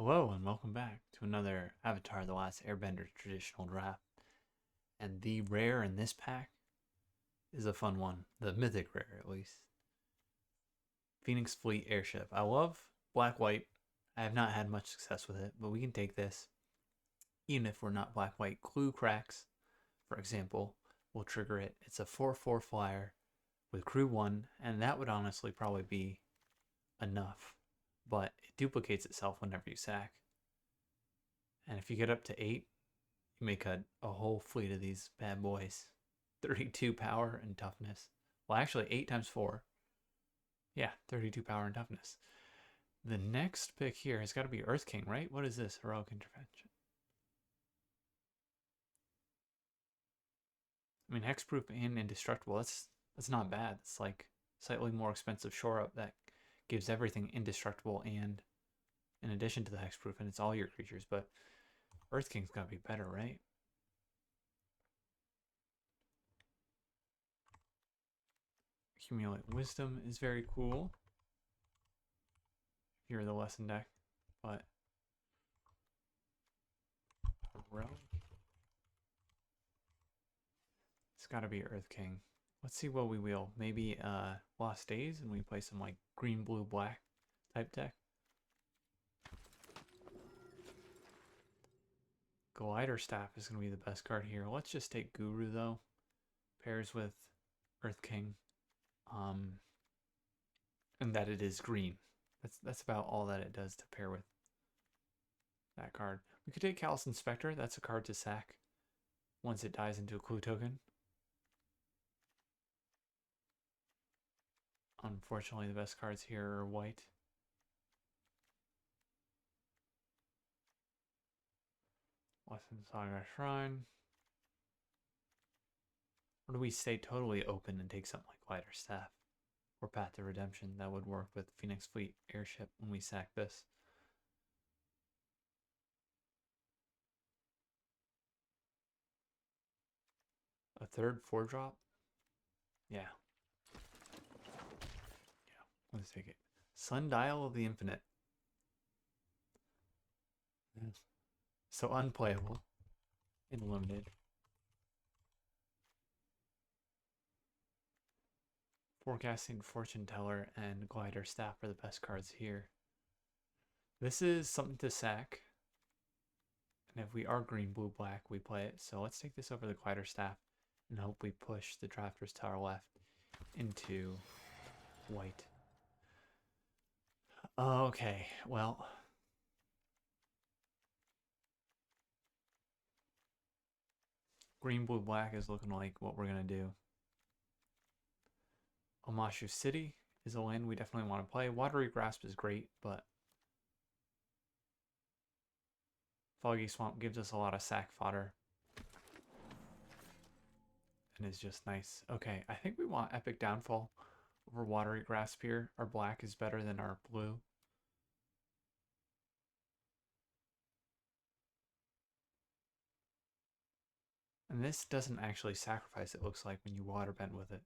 Hello and welcome back to another Avatar The Last Airbender traditional draft. And the rare in this pack is a fun one, the mythic rare at least. Phoenix Fleet Airship. I love black white. I have not had much success with it, but we can take this. Even if we're not black white, Clue Cracks, for example, will trigger it. It's a 4/4 flyer with crew 1, and that would honestly probably be enough. But it duplicates itself whenever you sack. And if you get up to 8, you may cut a whole fleet of these bad boys. 32 power and toughness. Well, actually, 8 times 4. Yeah, 32 power and toughness. The next pick here has got to be Earth King, right? What is this? Heroic Intervention. I mean, hexproof and indestructible. That's not bad. It's like slightly more expensive shore up that gives everything indestructible and in addition to the hexproof, and it's all your creatures. But Earth King's got to be better, right? Accumulate Wisdom is very cool. If you're the lesson deck, but Relic. It's got to be Earth King. Let's see what we wheel. Maybe Lost Days, and we play some like green, blue, black type deck. Glider Staff is going to be the best card here. Let's just take Guru though. Pairs with Earth King. And that it is green. That's about all that it does to pair with that card. We could take Callous Inspector. That's a card to sack once it dies into a clue token. Unfortunately, the best cards here are white. Lesson Saga Shrine. Or do we stay totally open and take something like Glider Staff or Path to Redemption? That would work with Phoenix Fleet Airship when we sack this. A third 4-drop? Yeah. Yeah, let's take it. Sundial of the Infinite. So unplayable in limited. Forecasting Fortune Teller and Glider Staff are the best cards here. This is something to sack. And if we are green, blue, black, we play it. So let's take this over the Glider Staff and hope we push the Drafter's Tower left into white. Okay, well. Green, blue, black is looking like what we're going to do. Omashu City is a land we definitely want to play. Watery Grasp is great, but Foggy Swamp gives us a lot of sack fodder. And is just nice. Okay, I think we want Epic Downfall over Watery Grasp here. Our black is better than our blue. And this doesn't actually sacrifice, it looks like, when you waterbend with it.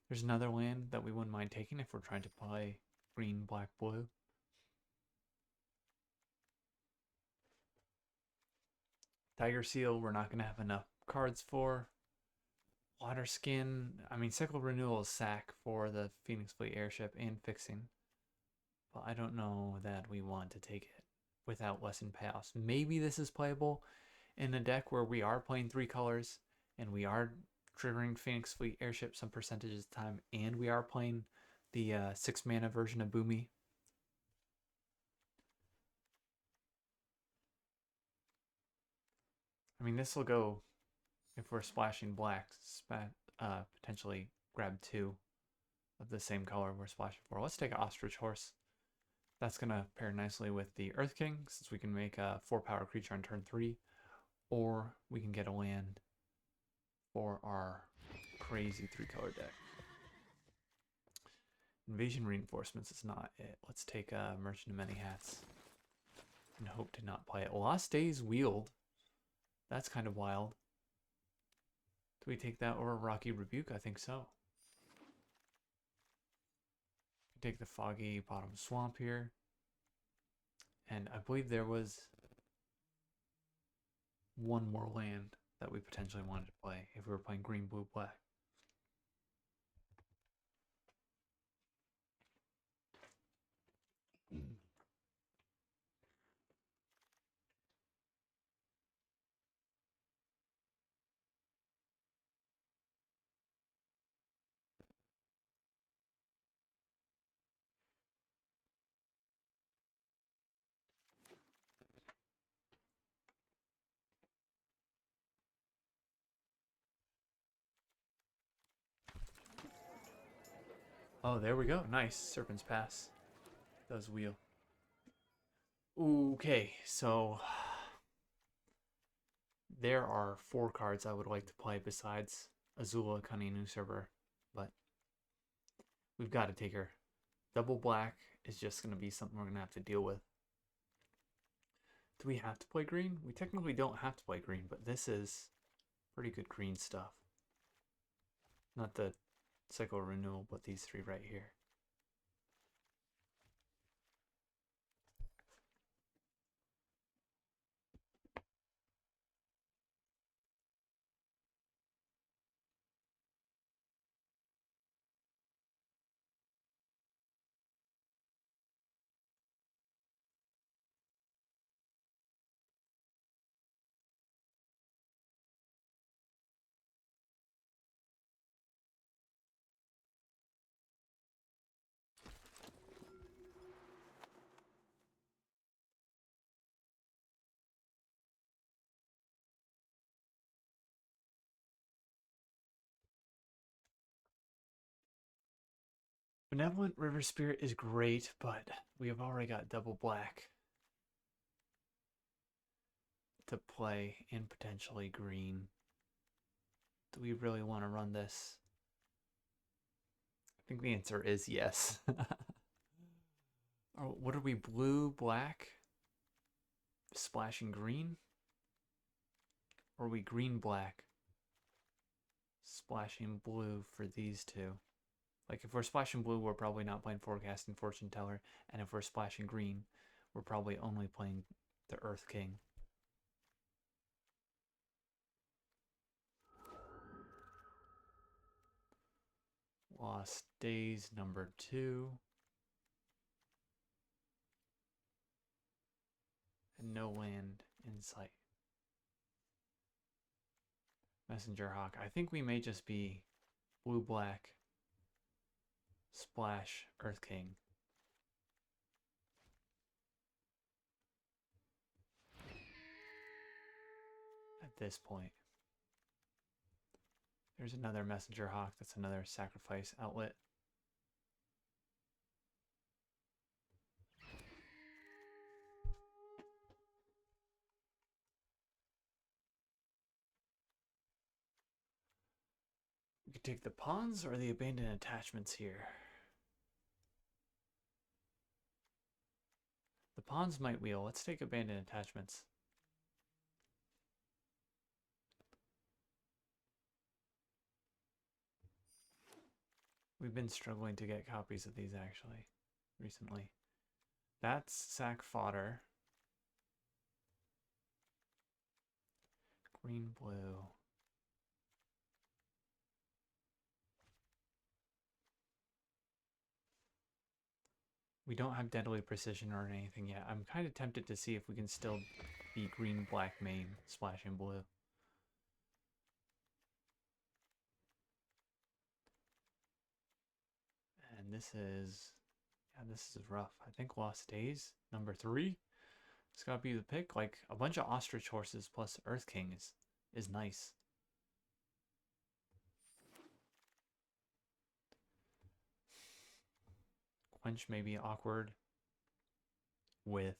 There's another land that we wouldn't mind taking if we're trying to play green, black, blue. Tiger Seal, we're not going to have enough cards for. Water Skin, I mean, Cycle Renewal is sack for the Phoenix Fleet Airship and fixing. But I don't know that we want to take it without lesson payoffs. Maybe this is playable in a deck where we are playing 3 colors and we are triggering Phoenix Fleet Airship some percentage of the time, and we are playing the 6 mana version of Boomy. I mean, this will go, if we're splashing black, potentially grab 2 of the same color we're splashing for. Let's take an Ostrich Horse. That's going to pair nicely with the Earth King, since we can make a 4-power creature on turn 3, or we can get a land for our crazy 3-color deck. Invasion Reinforcements is not it. Let's take a Merchant of Many Hats and hope to not play it. Lost Days Wield. That's kind of wild. Do we take that or a Rocky Rebuke? I think so. Take the Foggy Bottom Swamp here. And I believe there was one more land that we potentially wanted to play if we were playing green, blue, black. Oh, there we go. Nice. Serpent's Pass. Does wheel. Okay, so there are 4 cards I would like to play besides Azula, Cunning, Usurper, but we've got to take her. Double black is just going to be something we're going to have to deal with. Do we have to play green? We technically don't have to play green, but this is pretty good green stuff. Not the cycle renewal, but these 3 right here. Benevolent River Spirit is great, but we have already got double black to play and potentially green. Do we really want to run this? I think the answer is yes. Oh, what are we? Blue, black, splashing green? Or are we green, black, splashing blue for these 2? Like if we're splashing blue, we're probably not playing Forecasting Fortune Teller, and if we're splashing green, we're probably only playing the Earth King. Lost Days number 2. And no land in sight. Messenger Hawk. I think we may just be blue, black, splash, Earth King. At this point. There's another Messenger Hawk. That's another sacrifice outlet. We could take the pawns or the abandoned attachments here. The pawns might wheel. Let's take abandoned attachments. We've been struggling to get copies of these actually recently. That's sack fodder. Green, blue. We don't have Deadly Precision or anything yet. I'm kind of tempted to see if we can still be green, black main, splashing blue. And this is, yeah, this is rough. I think Lost Days, number 3. It's gotta be the pick. Like a bunch of ostrich horses plus Earth King is nice. Quench may be awkward with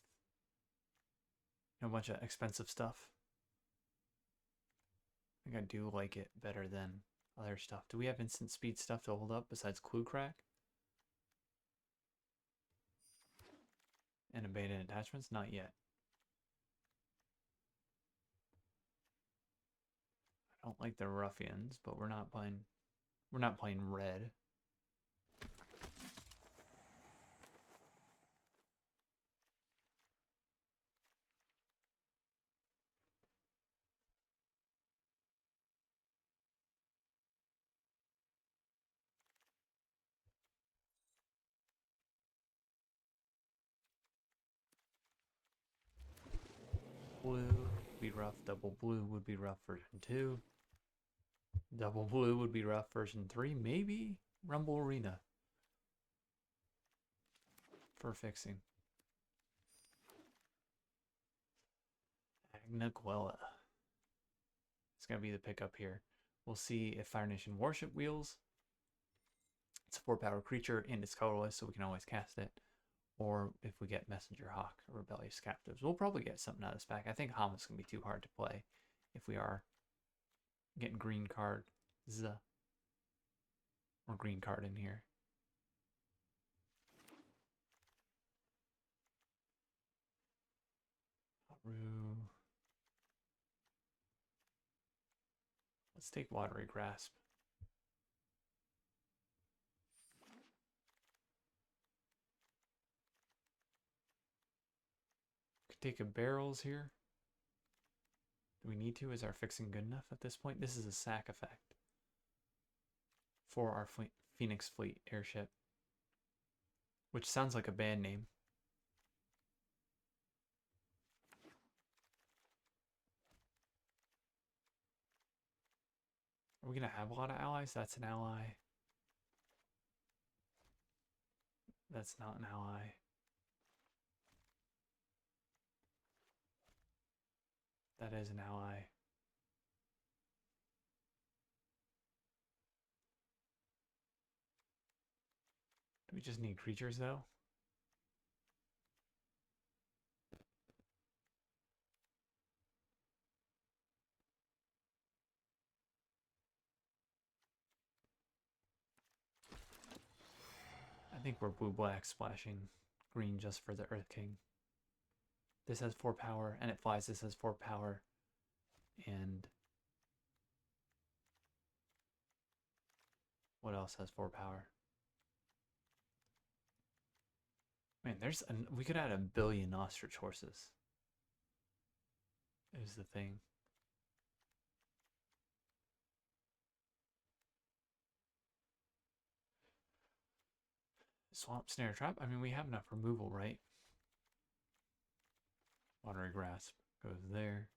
a bunch of expensive stuff. I think I do like it better than other stuff. Do we have instant speed stuff to hold up besides Clue Crack? And abandoned attachments? Not yet. I don't like the ruffians, but we're not playing red. blue would be rough. Double blue would be rough version 2. Double blue would be rough version 3. Maybe Rumble Arena for fixing. Agnaquella. It's going to be the pickup here. We'll see if Fire Nation Warship Wheels. It's a 4-power creature and it's colorless, so we can always cast it. Or if we get Messenger Hawk or Rebellious Captives, we'll probably get something out of this pack. I think Hama's going to be too hard to play if we are getting green card or green card in here. Let's take Watery Grasp. Could take a Barrels here. Do we need to? Is our fixing good enough at this point? This is a sack effect for our Phoenix Fleet airship, which sounds like a band name. Are we going to have a lot of allies? That's an ally. That's not an ally. That is an ally. Do we just need creatures though? I think we're blue-black splashing green just for the Earth King. This has 4 power and it flies. This has 4 power. And what else has 4 power? Man, we could add 1 billion ostrich horses. Is the thing. Swamp, Snare, Trap. I mean, we have enough removal, right? Watery Grasp goes there.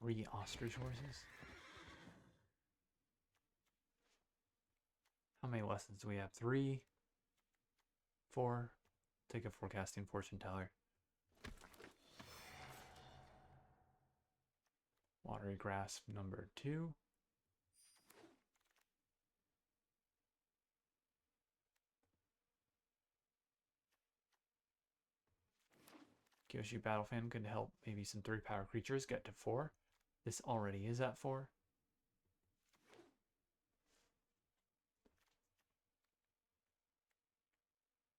Three ostrich horses. How many lessons do we have? 3, 4. Take a Forecasting Fortune Teller. Watery Grasp number 2. Kyoshi Battle Fan could help maybe some 3-power creatures get to 4. This already is at 4.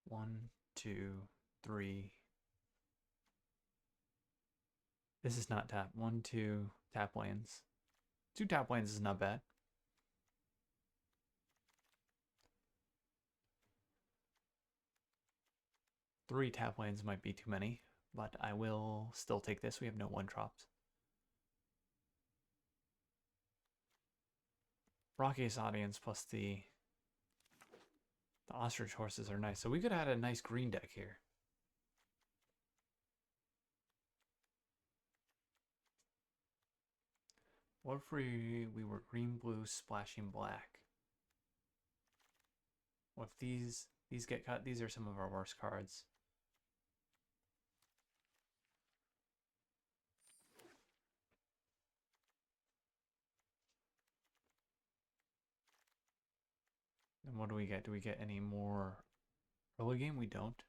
One, 2, 3. This is not tap. 1, 2 tap lands. 2 tap lands is not bad. Three tap lands might be too many, but I will still take this. We have no 1-drops. Rockiest Audience plus the ostrich horses are nice. So we could add a nice green deck here. What if we were green, blue, splashing black? What if these get cut? These are some of our worst cards. And what do we get? Do we get any more early game? We don't.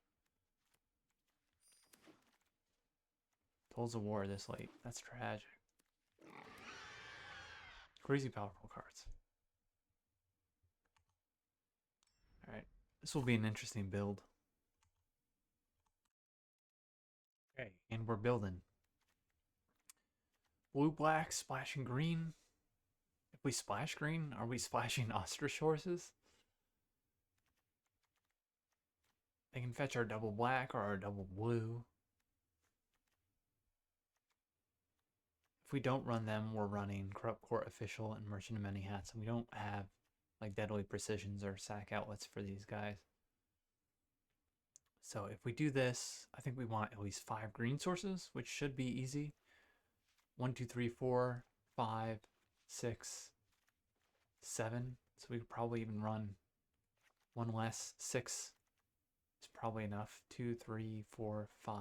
Tolls of War this late. That's tragic. Crazy powerful cards. Alright. This will be an interesting build. Okay, and we're building. Blue, black, splashing green. If we splash green, are we splashing ostrich horses? They can fetch our double black or our double blue. If we don't run them, we're running Corrupt Court Official and Merchant of Many Hats, and we don't have like deadly precisions or sack outlets for these guys. So if we do this, I think we want at least 5 green sources, which should be easy. 1, 2, 3, 4, 5, 6, 7. So we could probably even run one less. 6 is probably enough. 2, 3, 4, 5.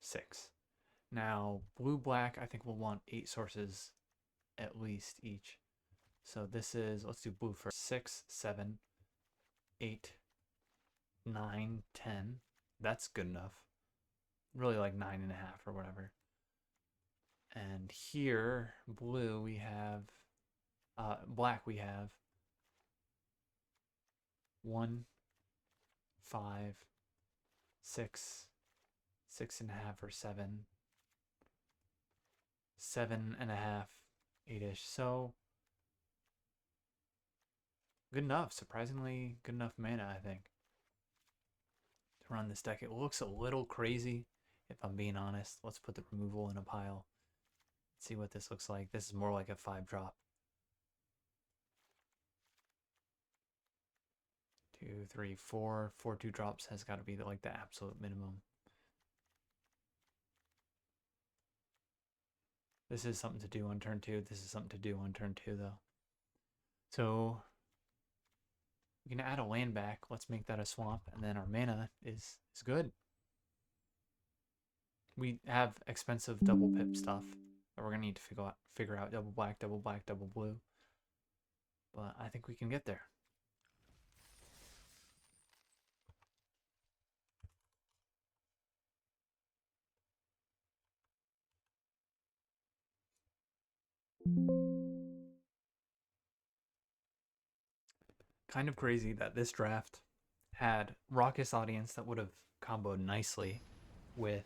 6. Now, blue, black, I think we'll want 8 sources at least each. So this is, let's do blue first. 6, 7, 8, 9, 10. That's good enough. Really like 9.5 or whatever. And here, blue, we have, black, we have 1, 5, 6, 6.5 or 7, 7.5, 8-ish. So good enough. Surprisingly good enough mana, I think, to run this deck. It looks a little crazy, if I'm being honest. Let's put the removal in a pile. See what this looks like. This is more like a 5-drop. 2, 3, 4. 4 2-drops has got to be like the absolute minimum. This is something to do on turn 2. This is something to do on turn 2, though. So we can add a land back. Let's make that a swamp, and then our mana is good. We have expensive double pip stuff that we're gonna need to figure out double black, double blue. But I think we can get there. Kind of crazy that this draft had Raucous Audience that would have comboed nicely with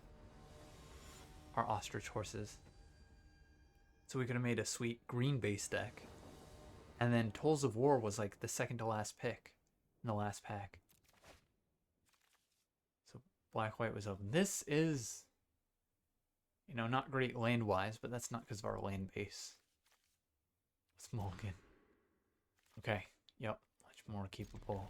our Ostrich Horses. So we could have made a sweet green base deck. And then Tolls of War was like the second to last pick in the last pack. So black-white was open. This is, you know, not great land-wise, but that's not because of our land base. Smolkin. Okay, yep, much more capable.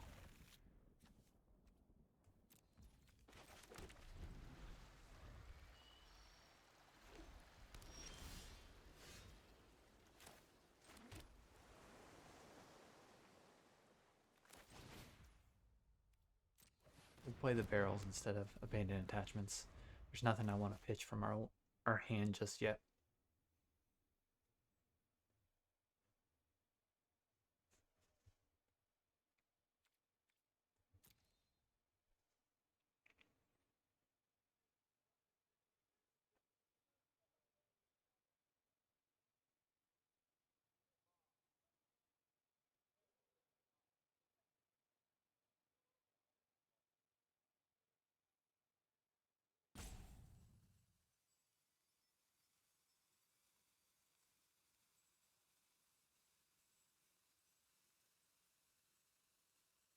We'll play the barrels instead of abandoned attachments. There's nothing I want to pitch from our hand just yet.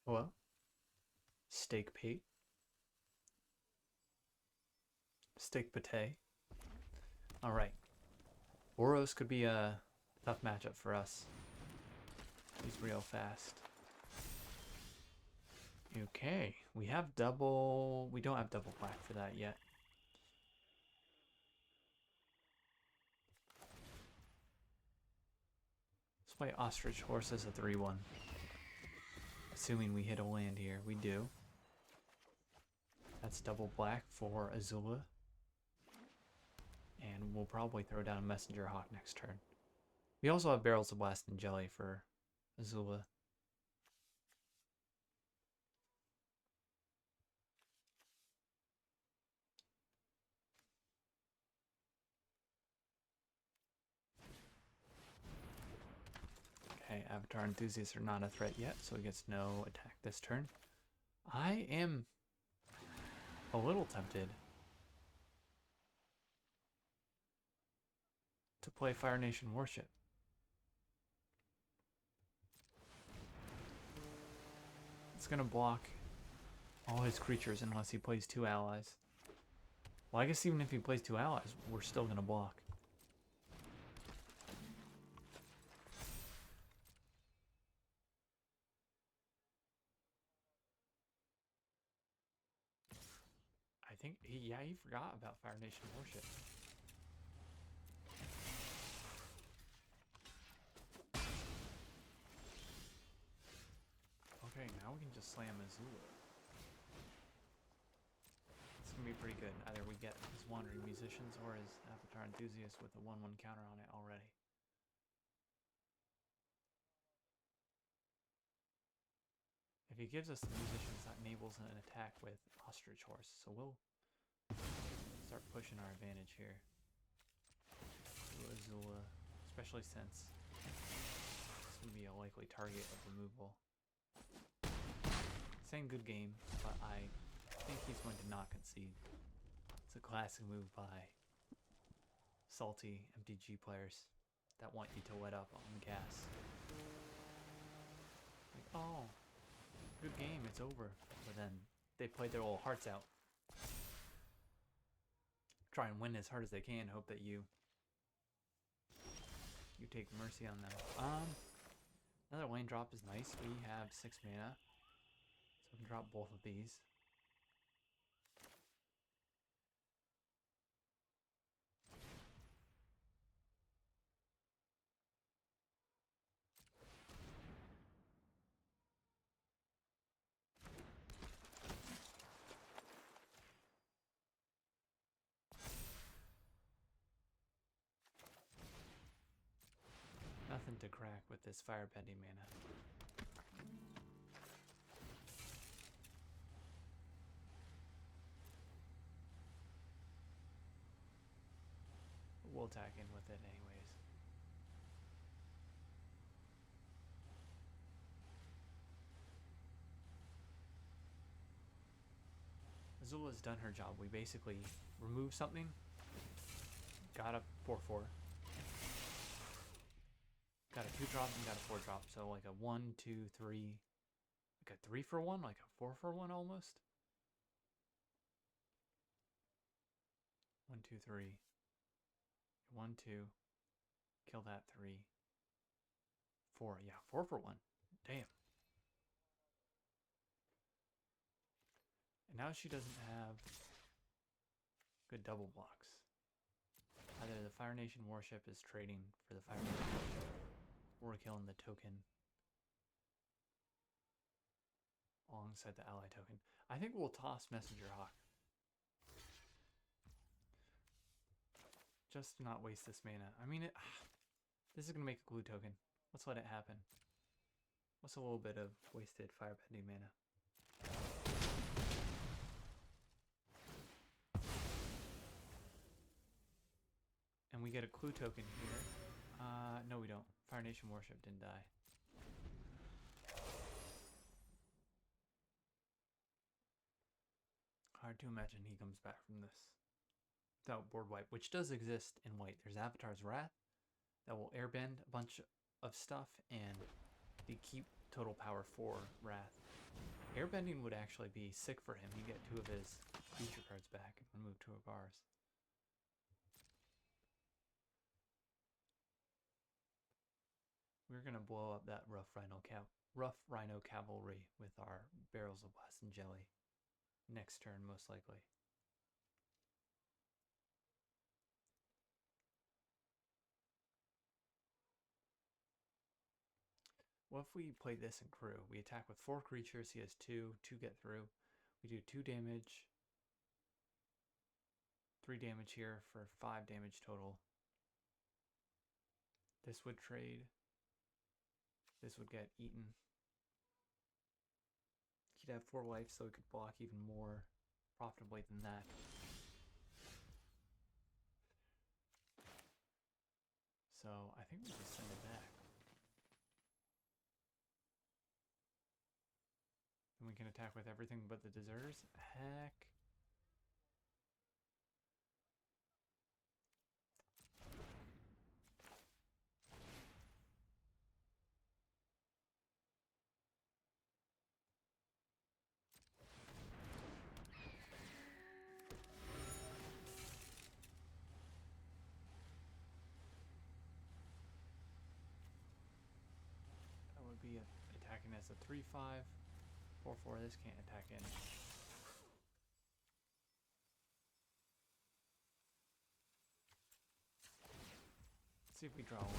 Well, steak pate. Steak pate. Alright. Boros could be a tough matchup for us. He's real fast. Okay, we have double... We don't have double black for that yet. Let's play Ostrich Horse as a 3-1. Assuming we hit a land here. We do. That's double black for Azula. And we'll probably throw down a Messenger Hawk next turn. We also have Barrels of Blast and Jelly for Azula. Okay, Avatar Enthusiasts are not a threat yet, so he gets no attack this turn. I am a little tempted to play Fire Nation Warship. It's going to block all his creatures unless he plays 2 allies. Well, I guess even if he plays 2 allies, we're still going to block. think he forgot about Fire Nation Warship. Okay, now we can just slam Azula. It's gonna be pretty good. Either we get his Wandering Musicians or his Avatar Enthusiast with a 1/1 counter on it already. If he gives us the Musicians, that enables an attack with Ostrich Horse, so we'll start pushing our advantage here. Azula, especially since it's gonna be a likely target of removal. Saying good game, but I think he's going to not concede. It's a classic move by salty MTG players that want you to let up on the gas. Like, oh, good game, it's over. But then they play their little hearts out. Try and win as hard as they can, hope that you take mercy on them. Another lane drop is nice. We have 6 mana. So we can drop both of these. Nothing to crack with this firebending mana. We'll attack in with it anyways. Azula's done her job. We basically removed something, got a 4/4, got a 2-drop, and got a 4-drop. So like a 1, 2, 3, like a 3-for-1, like a 4-for-1 almost. 1, 2, 3. 1, 2. Kill that 3. 4. Yeah, 4-for-1. Damn. And now she doesn't have good double blocks. Either the Fire Nation Warship is trading for the Fire Nation Warship, or killing the token alongside the ally token. I think we'll toss Messenger Hawk. Just to not waste this mana. I mean, this is going to make a glue token. Let's let it happen. What's a little bit of wasted firebending mana? And we get a clue token here. No, we don't. Fire Nation Warship didn't die. Hard to imagine he comes back from this without board wipe, which does exist in white. There's Avatar's Wrath that will airbend a bunch of stuff, and they keep total power for Wrath. Airbending would actually be sick for him. You get 2 of his feature cards back and remove 2 of ours. We're gonna blow up that rough rhino cavalry with our barrels of blast and jelly next turn, most likely. What if we play this in crew? We attack with 4 creatures. He has 2. 2 get through. We do 2 damage. 3 damage here for 5 damage total. This would trade. This would get eaten. He'd have 4 life, so he could block even more profitably than that. So I think we just send it back. And we can attack with everything but the deserters. Heck. That would be attacking as a 3/5. 4/4, this can't attack in. Let's see if we draw one.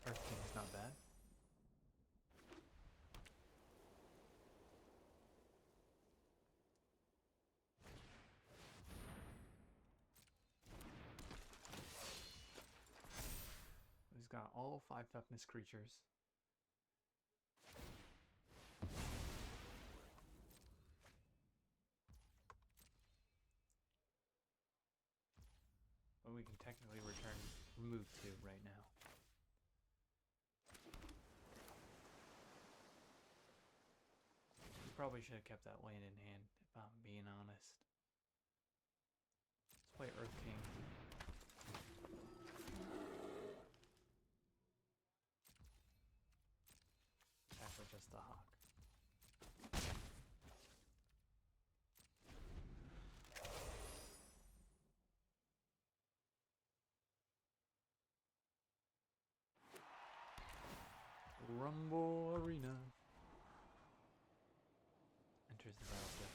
Earth King's not bad. He's got all 5 toughness creatures. But we can technically remove 2 right now. We probably should have kept that land in hand, if I'm being honest. Let's play Earth King. Attack with just the hawk. Rumble Arena. Enters the battlefield.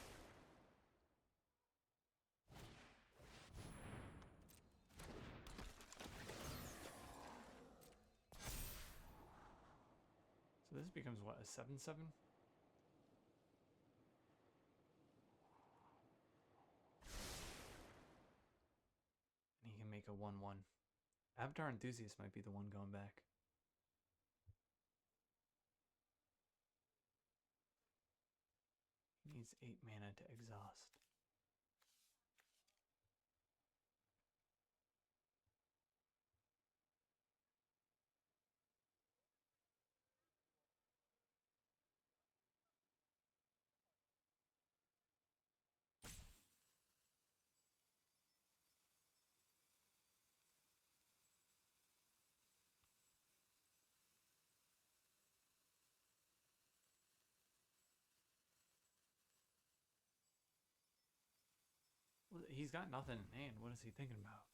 So this becomes what, a 7/7? And he can make a 1/1. Avatar Enthusiast might be the one going back. He needs 8 mana to exhaust. Well, he's got nothing in hand. What is he thinking about?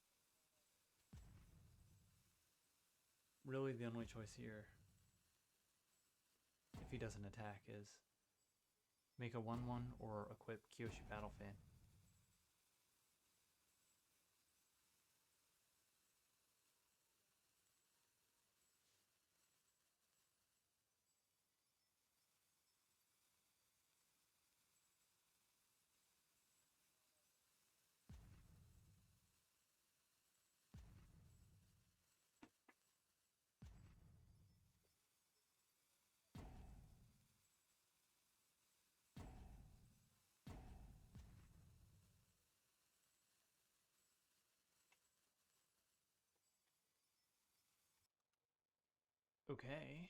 Really, the only choice here, if he doesn't attack, is make a 1/1 or equip Kyoshi Battle Fan. Okay.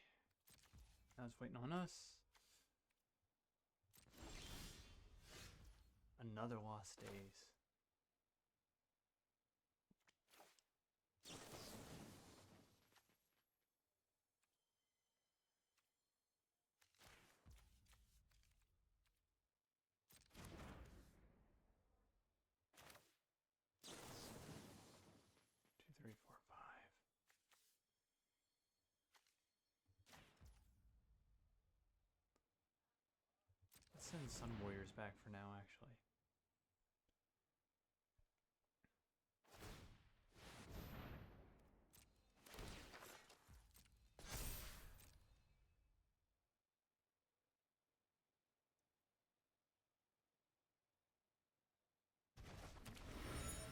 Now it's waiting on us. Another Lost Days. Two, three, four, five. Let's send Sun Warriors back for now, actually.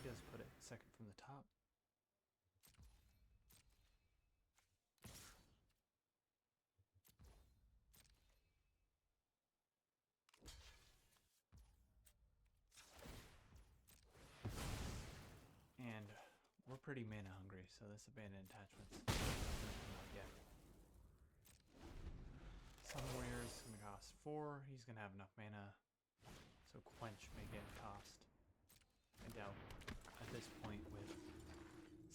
He does put it second from the top. And we're pretty mana hungry, so this abandoned attachment's not gonna come out yet. Sun Warrior's gonna cost 4. He's gonna have enough mana, so Quench may get cost. I doubt at this point with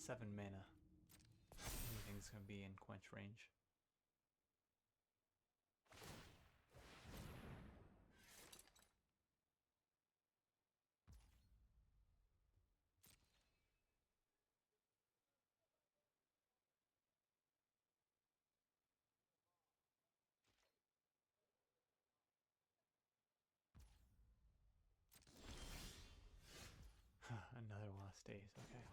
7 mana anything's gonna be in Quench range. days, okay.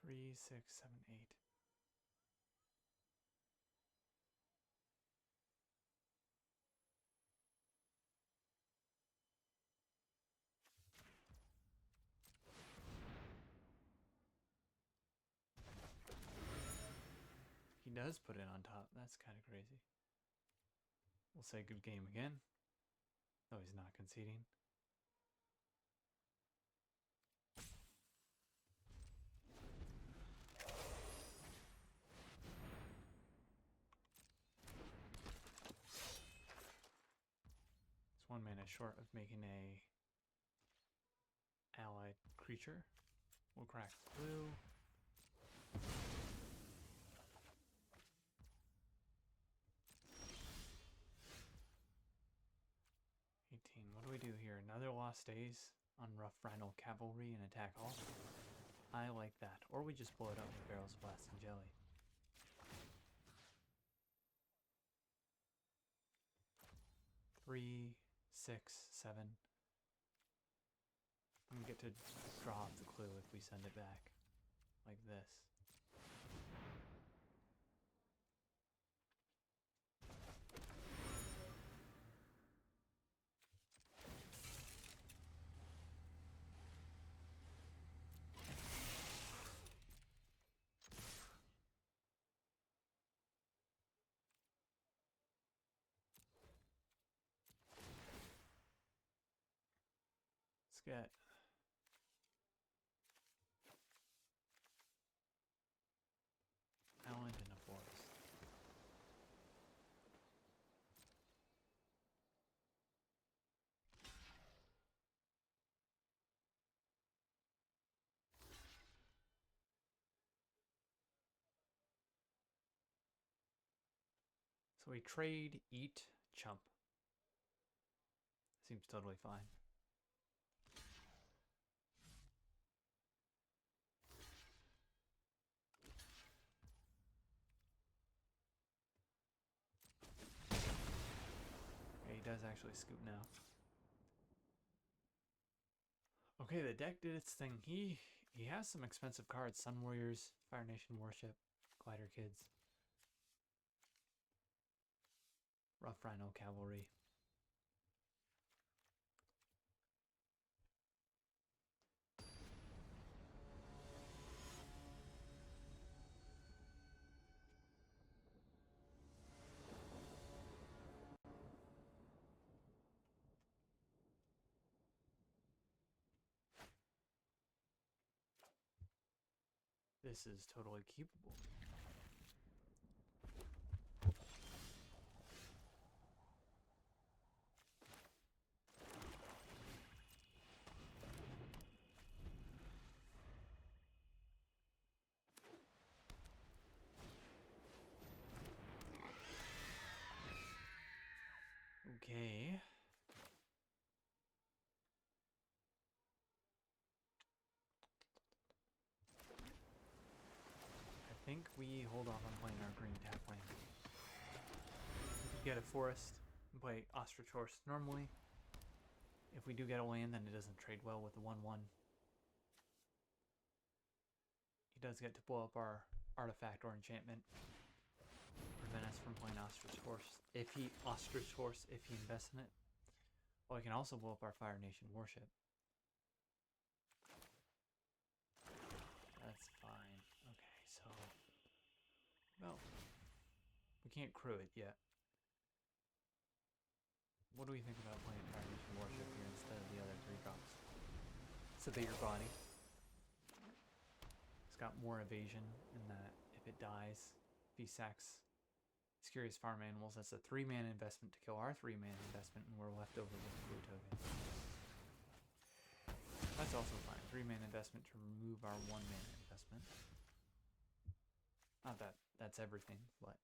Three, 6, 7, 8. He does put it on top. That's kind of crazy. We'll say good game again. Though he's not conceding. It's 1 mana short of making a allied creature. We'll crack blue. What do we do here? Another Lost Days on Rough Rhino Cavalry and attack all? I like that. Or we just blow it up with Barrels of Blast and Jelly. Three, 6, 7. I'm gonna get to draw off the clue if we send it back. Like this. Let's get Island in a forest. So we trade, eat, chump. Seems totally fine. Okay, he does actually scoop now. Okay, the deck did its thing. He has some expensive cards. Sun Warriors, Fire Nation Warship, Glider Kids, Rough Rhino Cavalry. This is totally keepable. Okay. I think we hold off on playing our green tap lane. You get a forest and play Ostrich Horse normally. If we do get a land, then it doesn't trade well with the 1/1. He does get to blow up our artifact or enchantment. Prevent us from playing Ostrich Horse. If he invests in it. Well, he can also blow up our Fire Nation Warship. That's fine. Okay, so... Well, we can't crew it yet. What do we think about playing Fire Nation Warship here instead of the other 3 drops? Sedate your body. It's got more evasion in that if it dies, if he sacks Curious Farm Animals, that's a 3-mana investment to kill our 3-mana investment, and we're left over with a blue token. That's also fine. 3-mana investment to remove our 1-mana investment. Not that that's everything, but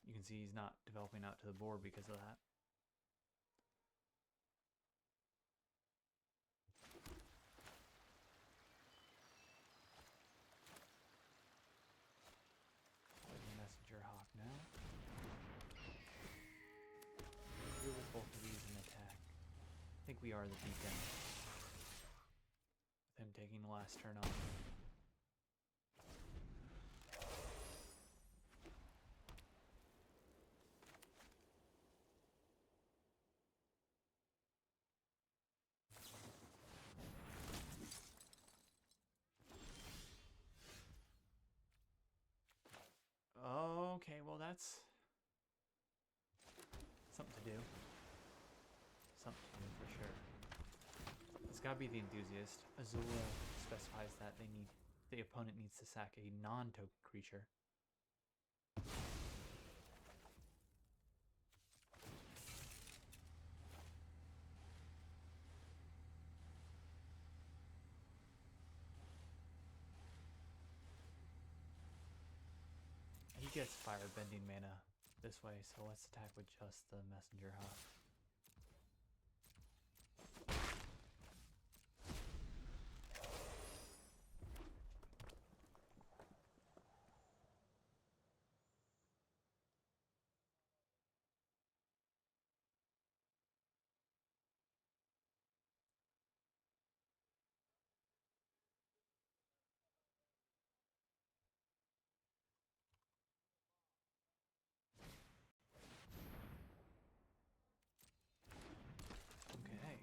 you can see he's not developing out to the board because of that. we are the beacon. With him taking the last turn off. Okay, well that's something to do. Something to do for sure. It's gotta be the enthusiast. Azula specifies that the opponent needs to sack a non-token creature. He gets firebending mana this way, so let's attack with just the Messenger Hawk. Okay.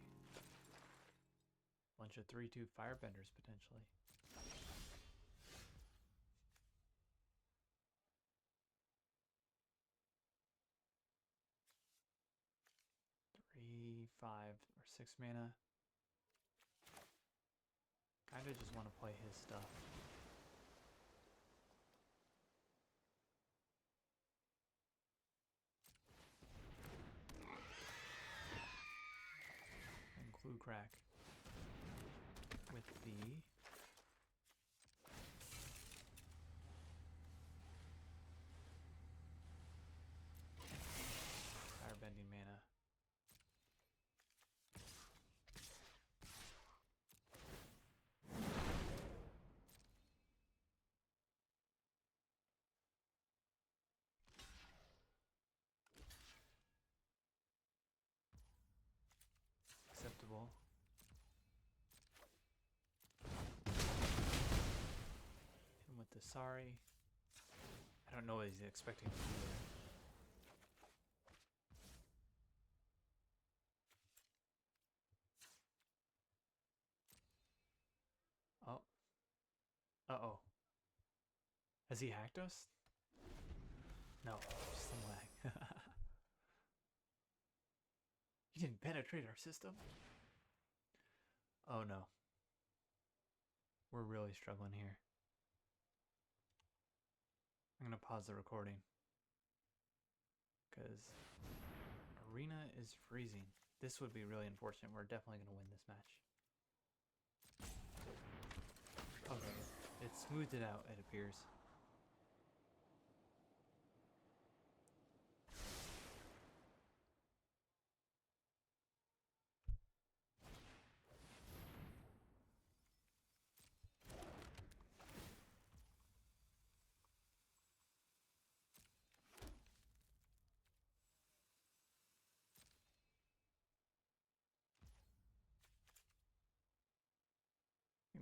Bunch of 3/2 firebenders potentially. Three, 5, or 6 mana. Kinda just want to play his stuff. And Clue Crack with the firebending mana. Acceptable. And with the sorry, I don't know what he's expecting to do there. Oh. Uh-oh. Has he hacked us? No, just some lag. You didn't penetrate our system? Oh no. We're really struggling here. I'm gonna pause the recording. Because Arena is freezing. This would be really unfortunate. We're definitely gonna win this match. Okay, it smoothed it out, it appears.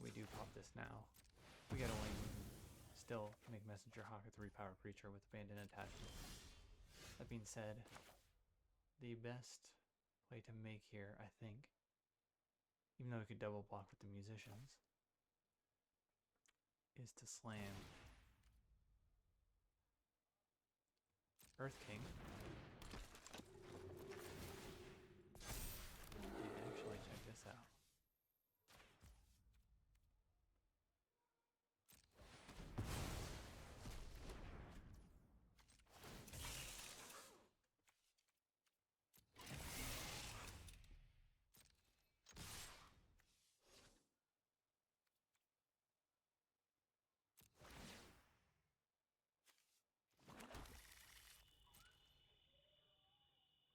We do pop this now. We gotta win. Still make Messenger Hawk a 3-power creature with abandoned attachment. That being said, the best play to make here, I think, even though we could double block with the musicians, is to slam Earth King. And actually check this out.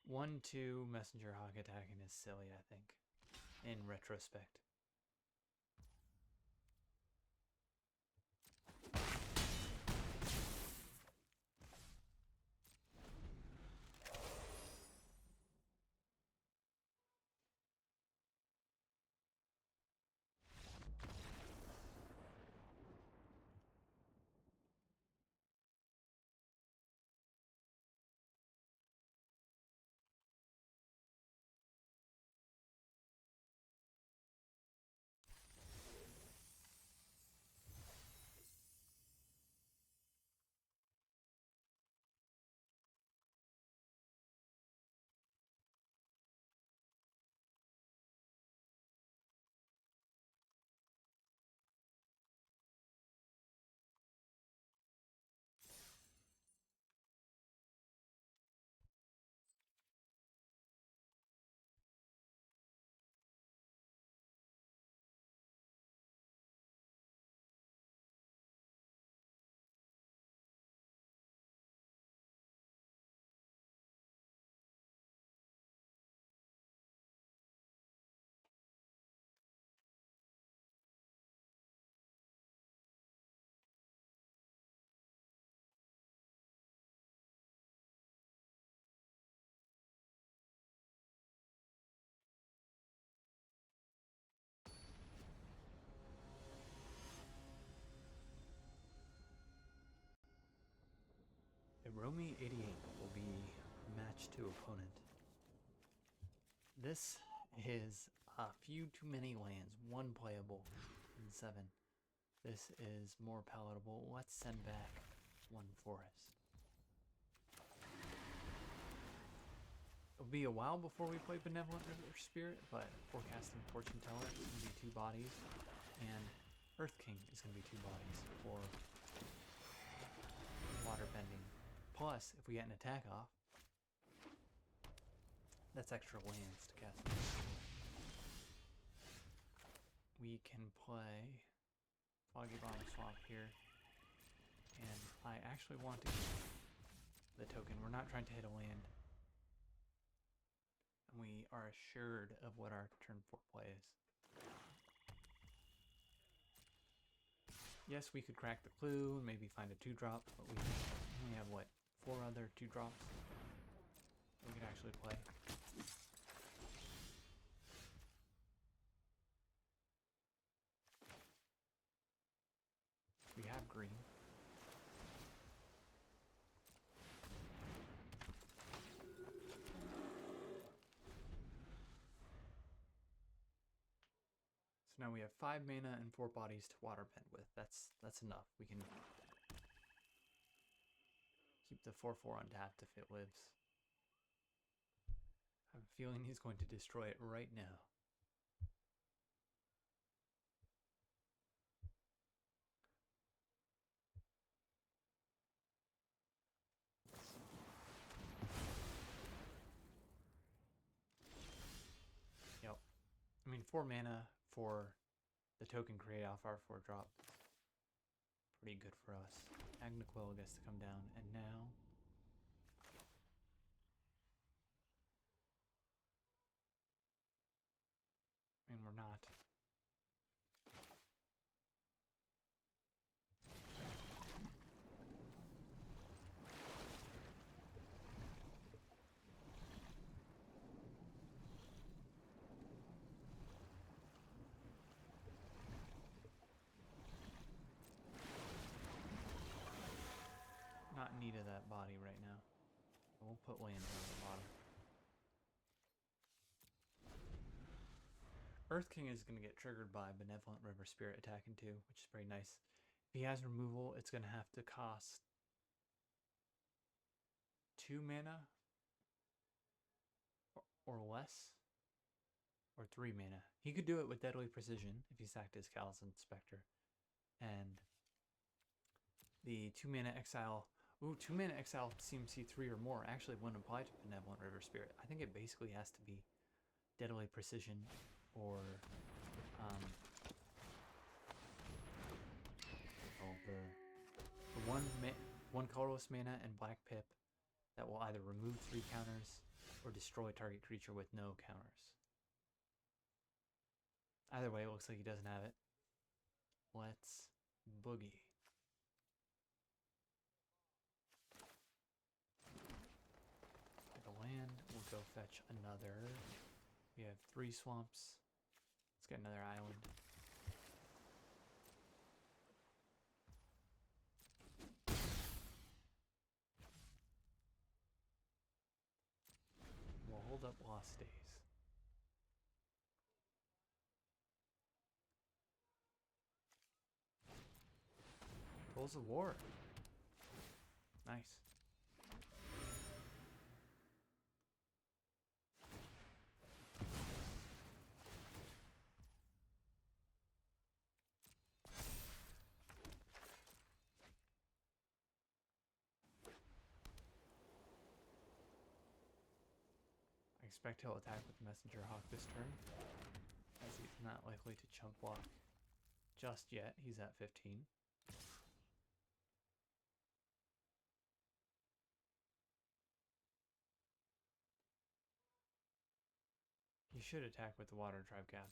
One-two Messenger Hawk attacking is silly, I think, in retrospect. Romy 88 will be match to opponent. This is a few too many lands, one playable in 7. This is more palatable. Let's send back one forest. It'll be a while before we play Benevolent River Spirit, but Forecasting Fortune Teller is going to be 2 bodies, and Earth King is going to be 2 bodies for water bending. Plus, if we get an attack off, that's extra lands to cast. We can play Foggy Bomb Swamp here, and I actually want to get the token. We're not trying to hit a land, and we are assured of what our turn 4 play is. Yes, we could crack the clue and maybe find a 2-drop, but we only have, what, 4 other 2-drops we could actually play. We have green. So now we have 5 mana and 4 bodies to water bend with. That's enough. We can keep the 4/4 untapped if it lives. I have a feeling he's going to destroy it right now. Yep. I mean, 4 mana for the token create off our 4-drop. Pretty good for us. Agnequill gets to come down, and now I mean, we're not. Not in need of that body right now. We'll put lands on the bottom. Earth King is going to get triggered by Benevolent River Spirit attacking too, which is very nice. If he has removal, it's going to have to cost 2 mana or less, or 3 mana. He could do it with Deadly Precision if he sacked his Callous Inspector. And the 2 mana exile, 2 mana exile CMC 3 or more actually wouldn't apply to Benevolent River Spirit. I think it basically has to be Deadly Precision or the one colorless mana and black pip that will either remove 3 counters or destroy target creature with no counters. Either way, it looks like he doesn't have it. Let's boogie. The land, we'll go fetch another. We have 3 swamps. Let's get another island. We'll hold up Lost Days. Tools of War. Nice. I expect he'll attack with Messenger Hawk this turn, as he's not likely to chump block just yet. He's at 15. He should attack with the Water Tribe Captain.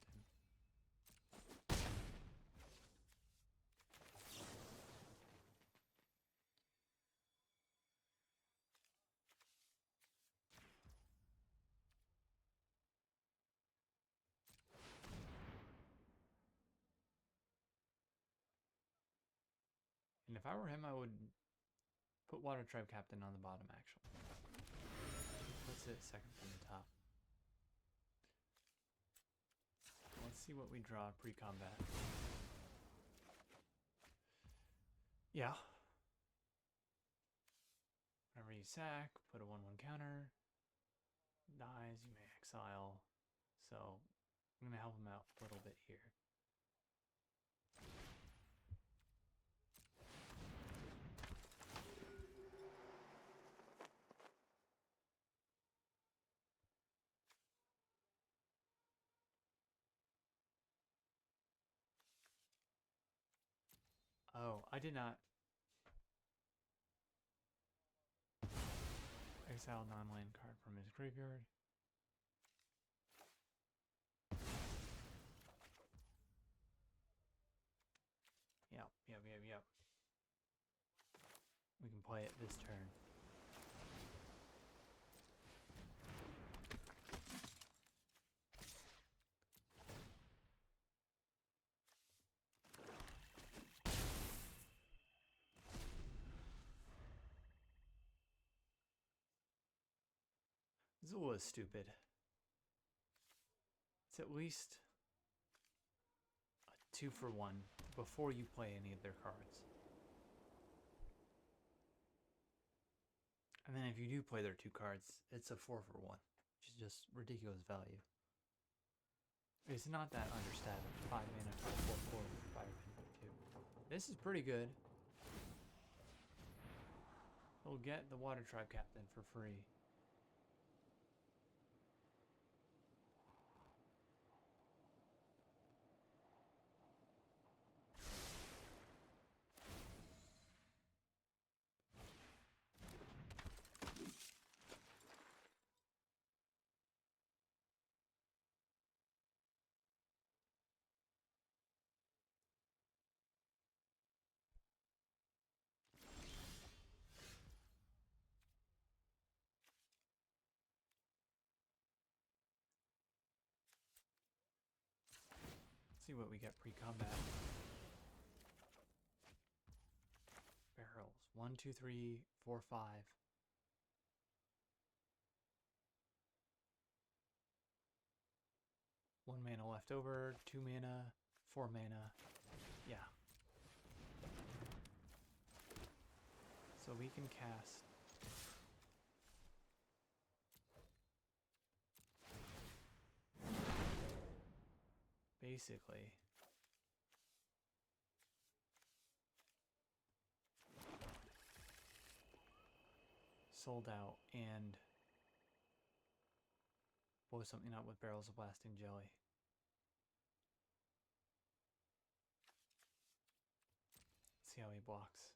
And if I were him, I would Put Water Tribe Captain on the bottom, actually. Let's hit second from the top. Let's see what we draw pre-combat. Yeah. Whenever you sack, put a 1/1 counter. Dies, you may exile. So, I'm going to help him out a little bit here. Oh, I did not exile non-land card from his graveyard. Yep. We can play it this turn. Zula is stupid. It's at least a 2-for-1 before you play any of their cards. And then if you do play their 2 cards, it's a 4-for-1, which is just ridiculous value. It's not that understated. 5 mana, 4/4, fire pin 2. This is pretty good. We'll get the Water Tribe Captain for free. See what we get pre-combat. Barrels. 1, 2, 3, 4, 5. 1 mana left over, 2 mana, 4 mana. Yeah. So we can cast basically Sold Out and blow something up with Barrels of Blasting Jelly. See how he blocks.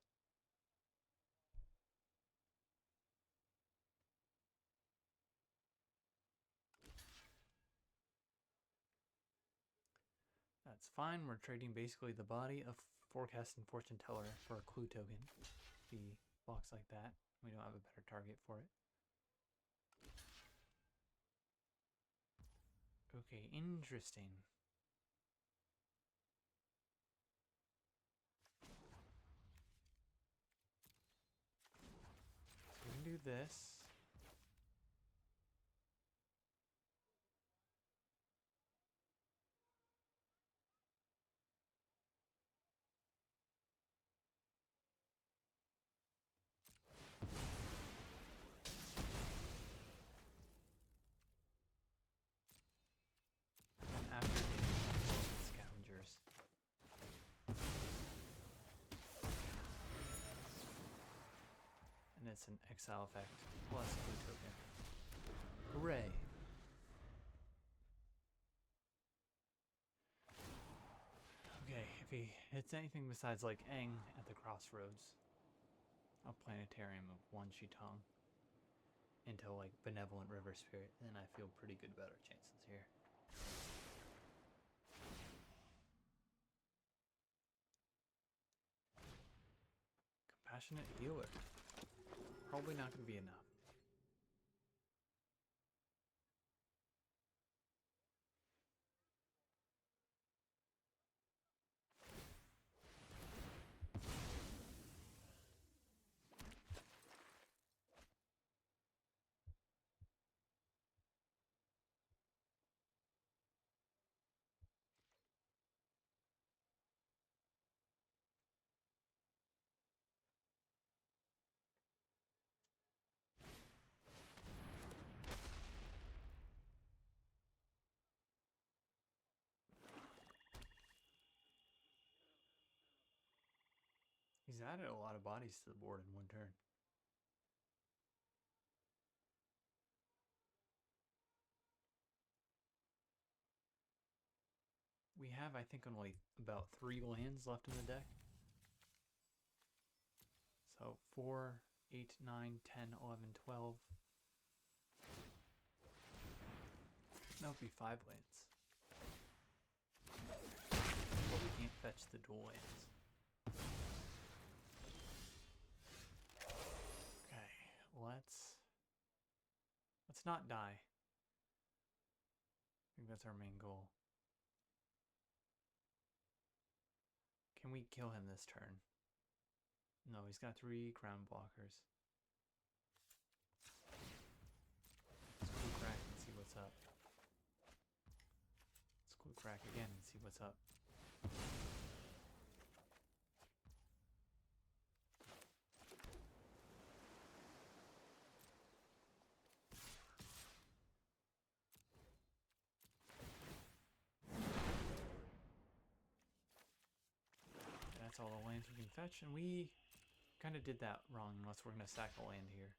That's fine. We're trading basically the body of Forecast and Fortune Teller for a clue token. If he blocks like that, we don't have a better target for it. Okay, interesting. So we can do this. After the Scavengers. And it's an exile effect plus blue token. Hooray! Okay, if he hits anything besides like Aang at the crossroads, a planetarium of 1 Shitong into like Benevolent River Spirit, then I feel pretty good about our chances here. Compassionate Healer. Probably not going to be enough. He's added a lot of bodies to the board in one turn. We have, I think, only about 3 lands left in the deck. So 4, 8, 9, 10, 11, 12. That would be 5 lands. But we can't fetch the dual lands. Okay, let's not die. I think that's our main goal. Can we kill him this turn? No, he's got 3 ground blockers. Let's clue crack and see what's up. Let's clue crack again and see what's up. That's all the lands we can fetch, and we kind of did that wrong unless we're going to sack a land here.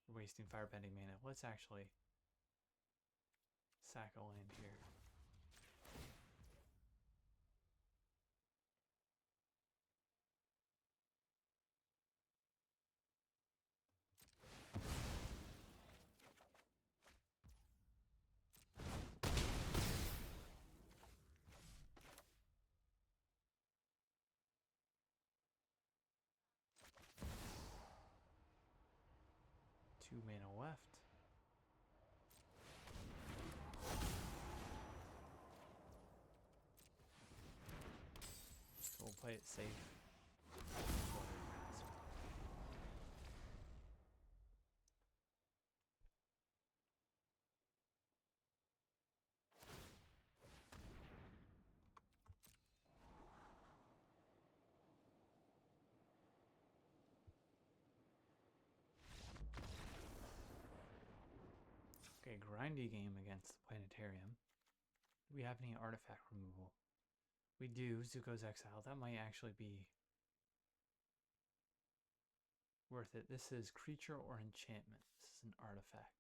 We're wasting firebending mana. Let's actually sack a land here. Two mana left. So we'll play it safe. Okay, grindy game against the Planetarium. Do we have any artifact removal? We do. Zuko's Exile. That might actually be worth it. This is creature or enchantment. This is an artifact.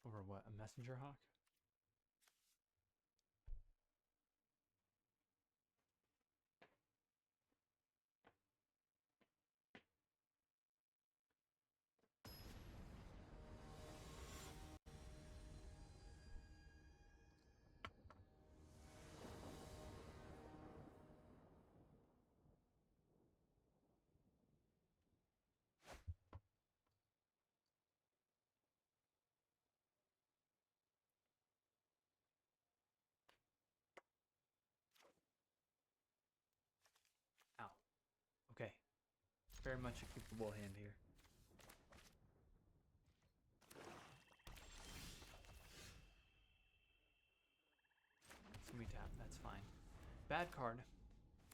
Over what? A messenger hawk? Ow. Okay. Very much a keepable hand here. So we tap. That's fine. Bad card.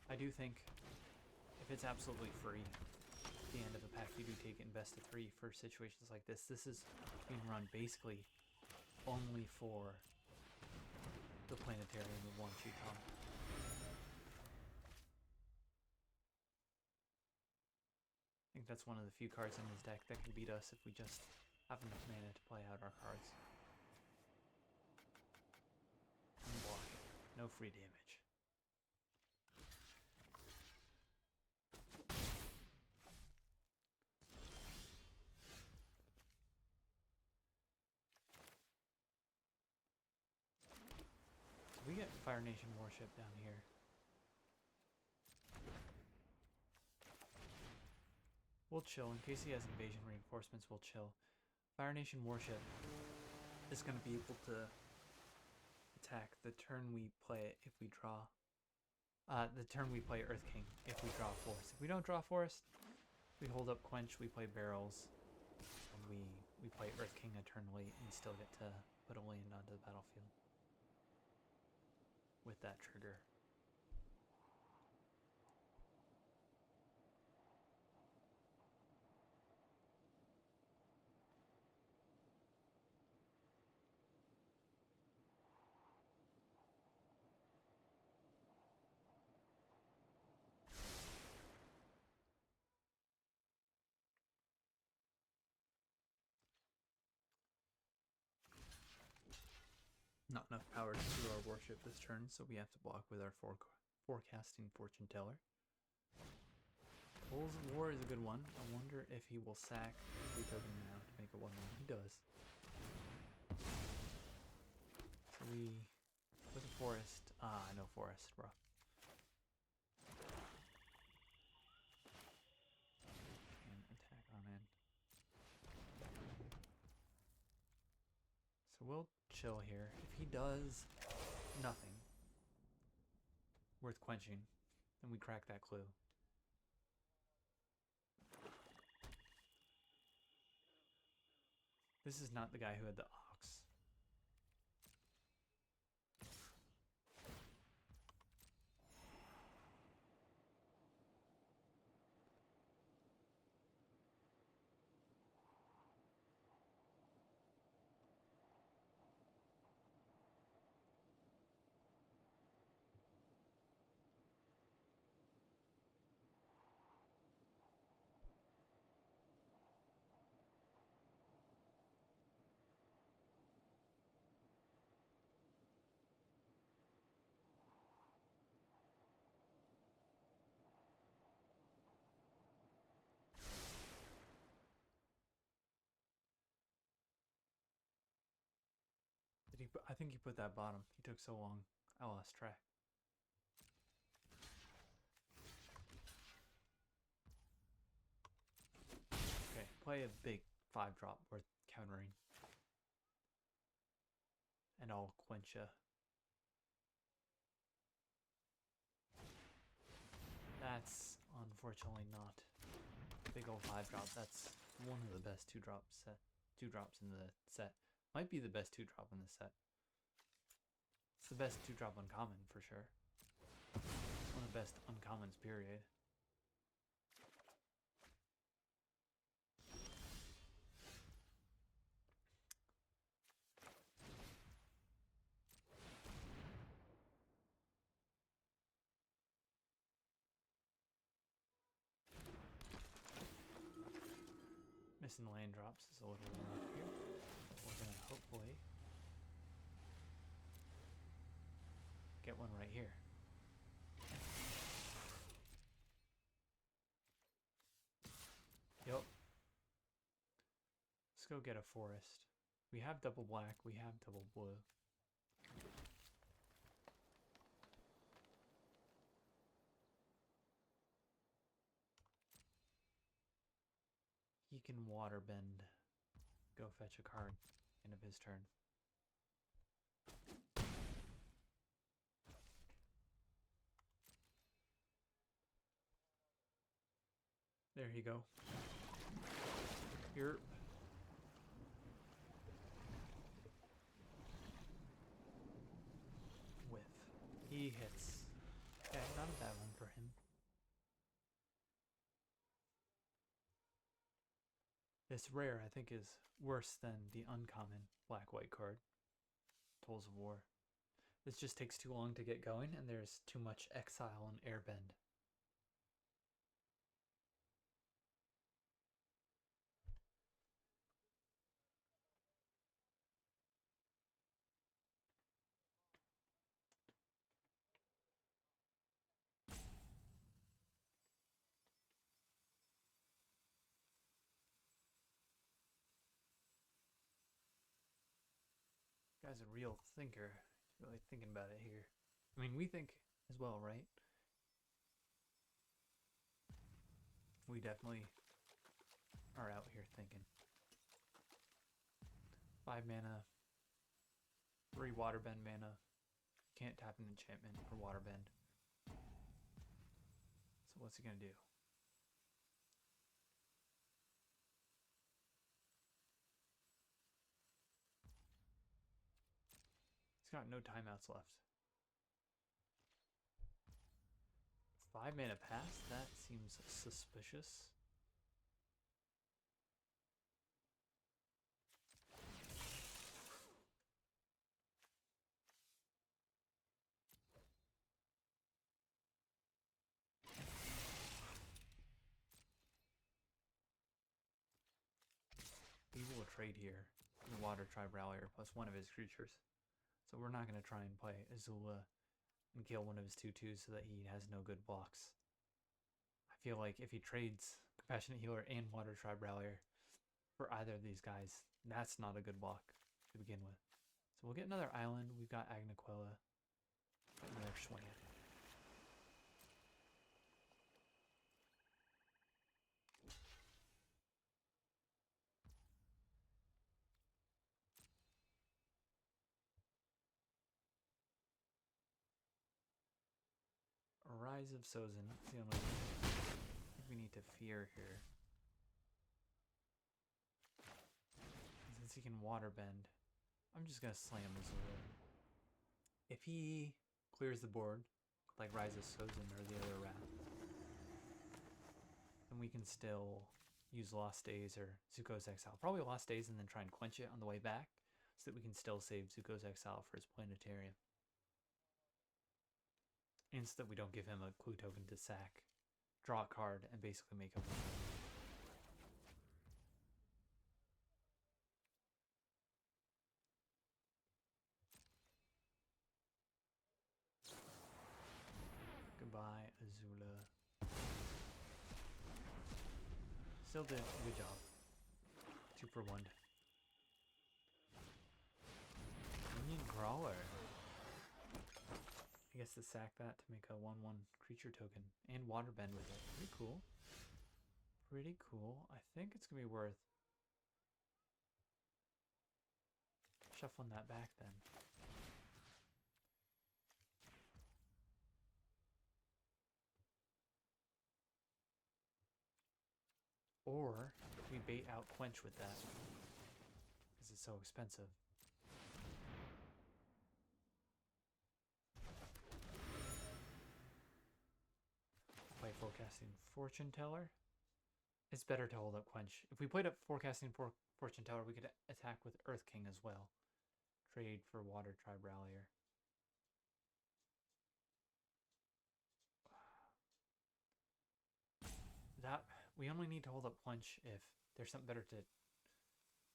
I do think if it's absolutely free, at the end of a pack, you do take it in best of 3 for situations like this. This is being run basically only for the Planetarium with 1 Cheetah. I think that's one of the few cards in his deck that can beat us if we just have enough mana to play out our cards. Unblock. No free damage. So we get Fire Nation Warship down here. We'll chill. In case he has invasion reinforcements, we'll chill. Fire Nation Warship is going to be able to attack the turn we play it if we draw. The turn we play Earth King if we draw Forest. If we don't draw Forest, we hold up Quench, we play Barrels, and we play Earth King a turn late and still get to put a land onto the battlefield with that trigger. Not enough power to do our warship this turn, so we have to block with our forecasting fortune teller. Tolls of War is a good one. I wonder if he will sack the token now to make it 1-1. He does. So we with a forest. No forest, bro. And attack on in. So we'll chill here. If he does nothing worth quenching, then we crack that clue. This is not the guy who had the ox. I think he put that bottom. He took so long. I lost track. Okay, play a big 5-drop worth countering. And I'll quench ya. That's unfortunately not big old 5-drop. That's one of the best 2-drops in the set. Might be the best 2-drop in the set. It's the best 2-drop uncommon for sure. One of the best uncommons, period. Missing land drops is a little rough here. We're gonna hopefully get one right here. Yep. Let's go get a forest. We have double black, we have double blue. He can water bend. Go fetch a card. End of his turn. There you go. Here. Whiff. He hits. Okay, not a bad one for him. This rare, I think, is worse than the uncommon black-white card. Tolls of War. This just takes too long to get going, and there's too much exile and airbend. Guy's a real thinker. He's really thinking about it here. I mean, we think as well, right? We definitely are out here thinking. 5 mana, 3 waterbend mana. Can't tap an enchantment or waterbend. So what's he gonna do? He's got no timeouts left. 5 mana pass? That seems suspicious. We will trade here. The Water Tribe Rallier plus one of his creatures. So we're not going to try and play Azula and kill one of his 2/2s so that he has no good blocks. I feel like if he trades Compassionate Healer and Water Tribe Rallier for either of these guys, that's not a good block to begin with. So we'll get another island. We've got Agnequilla. Another swing it. A Rise of Sozin. That's the only thing I think we need to fear here. Since he can water bend, I'm just gonna slam Azula. If he clears the board, like Rise of Sozin or the other Wrath, then we can still use Lost Days or Zuko's Exile. Probably Lost Days and then try and quench it on the way back so that we can still save Zuko's Exile for his planetarium. And so that we don't give him a clue token to sack, draw a card, and basically make him. Goodbye, Azula. Still did a good job. 2 for 1. Minion Crawler. I guess to sack that to make a 1/1 creature token and water bend with it. Pretty cool. Pretty cool. I think it's gonna be worth shuffling that back then. Or we bait out Quench with that because it's so expensive. Play Forecasting Fortune Teller. It's better to hold up Quench. If we played up Forecasting Fortune Teller, we could attack with Earth King as well. Trade for Water Tribe Rallier. That we only need to hold up Quench if there's something better to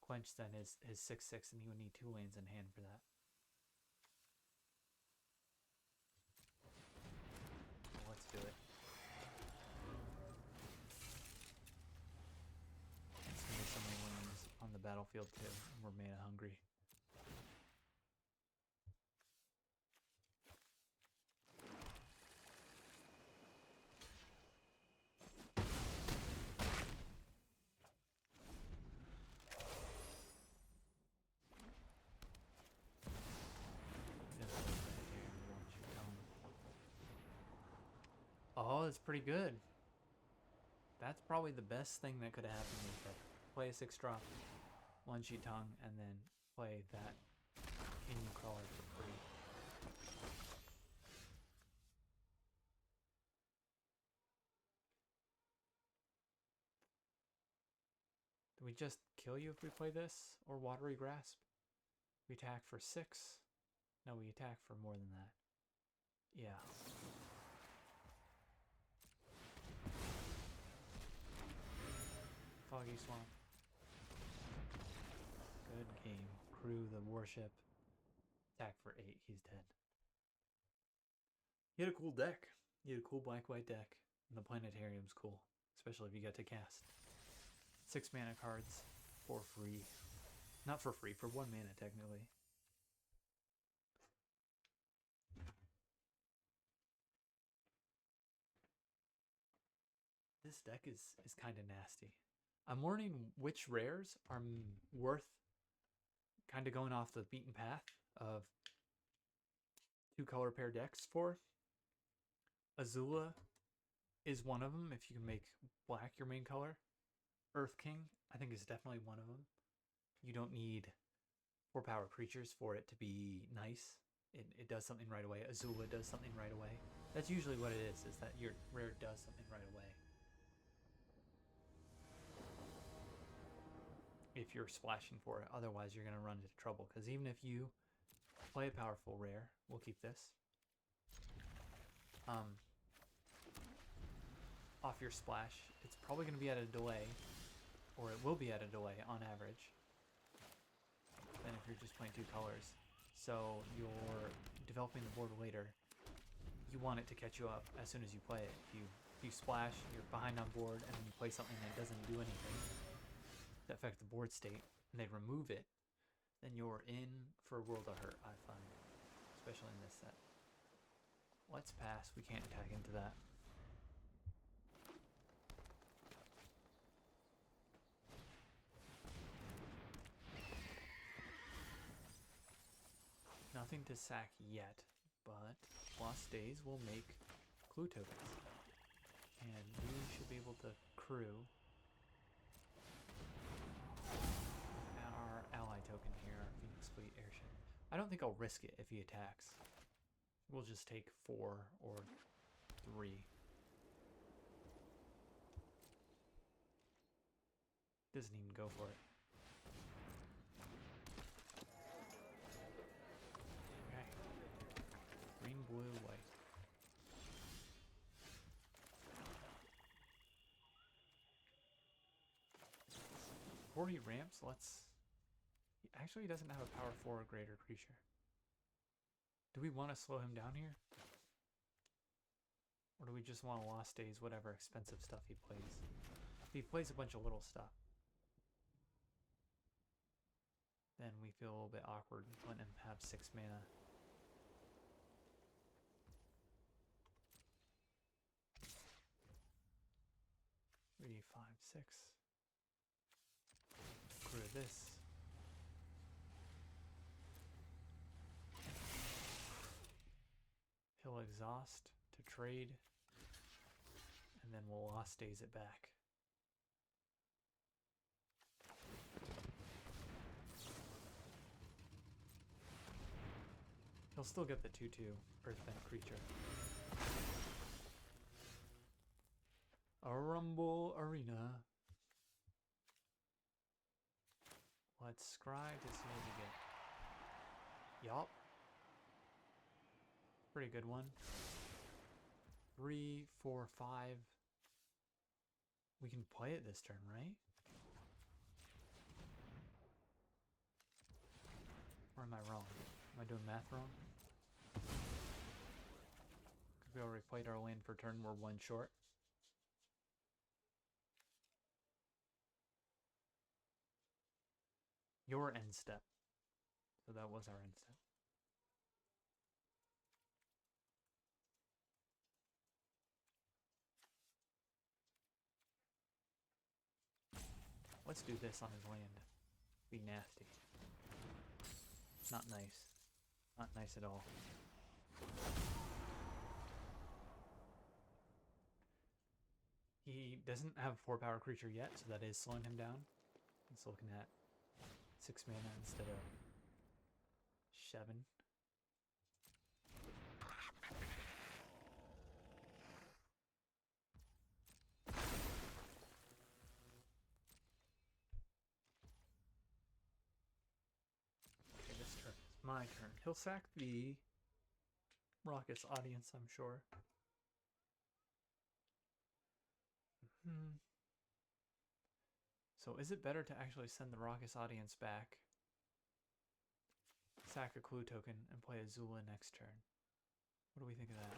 quench than his 6/6, and he would need 2 lanes in hand for that. Well, let's do it. It's gonna be so many lanes on the battlefield too, and we're mana hungry. Oh, that's pretty good. That's probably the best thing that could have happened with that. Play a 6-drop, 1 Tongue, and then play that Canyon Crawler for free. Do we just kill you if we play this? Or Watery Grasp? We attack for 6? No, we attack for more than that. Yeah. Foggy Swamp. Good game. Crew the warship. Attack for 8. He's dead. He had a cool deck. He had a cool black-white deck. And the planetarium's cool. Especially if you get to cast 6 mana cards for free. Not for free, for 1 mana technically. This deck is kind of nasty. I'm learning which rares are worth kind of going off the beaten path of 2 color pair decks for. Azula is one of them if you can make black your main color. Earth King, I think, is definitely one of them. You don't need 4 power creatures for it to be nice. It does something right away. Azula does something right away. That's usually what it is that your rare does something right away. If you're splashing for it. Otherwise, you're going to run into trouble. Because even if you play a powerful rare, we'll keep this. Off your splash, it's probably going to be at a delay. Or it will be at a delay on average. Then if you're just playing 2 colors. So you're developing the board later. You want it to catch you up as soon as you play it. If you splash, you're behind on board, and then you play something that doesn't do anything that affects the board state, and they remove it, then you're in for a world of hurt, I find. Especially in this set. Let's pass. We can't tag into that. Nothing to sack yet, but Lost Days will make clue tokens. And we should be able to crew our ally token here, our Phoenix Fleet airship. I don't think I'll risk it if he attacks. We'll just take 4 or 3. Doesn't even go for it. Okay. Green, blue, white. Before he ramps, actually, he doesn't have a power 4 or greater creature. Do we want to slow him down here? Or do we just want to Lost Days, whatever expensive stuff he plays? If he plays a bunch of little stuff, then we feel a little bit awkward letting him have 6 mana. Three, 5, 6. Crew this. He'll exhaust to trade, and then we'll Lost Days it back. He'll still get the 2/2 Earthbent creature. A Rumble Arena. Let's scry to see what we get. Yup. Pretty good one. 3, 4, 5. We can play it this turn, right? Or am I wrong? Am I doing math wrong? Because we already played our land for turn, we're 1 short. Your end step. So that was our end step. Let's do this on his land. Be nasty. Not nice. Not nice at all. He doesn't have a 4 power creature yet, so that is slowing him down. He's looking at 6 mana instead of 7. Okay, this turn is my turn. He'll sack the Raucous Audience, I'm sure. So is it better to actually send the Raucous Audience back, sack a clue token, and play a Zula next turn? What do we think of that?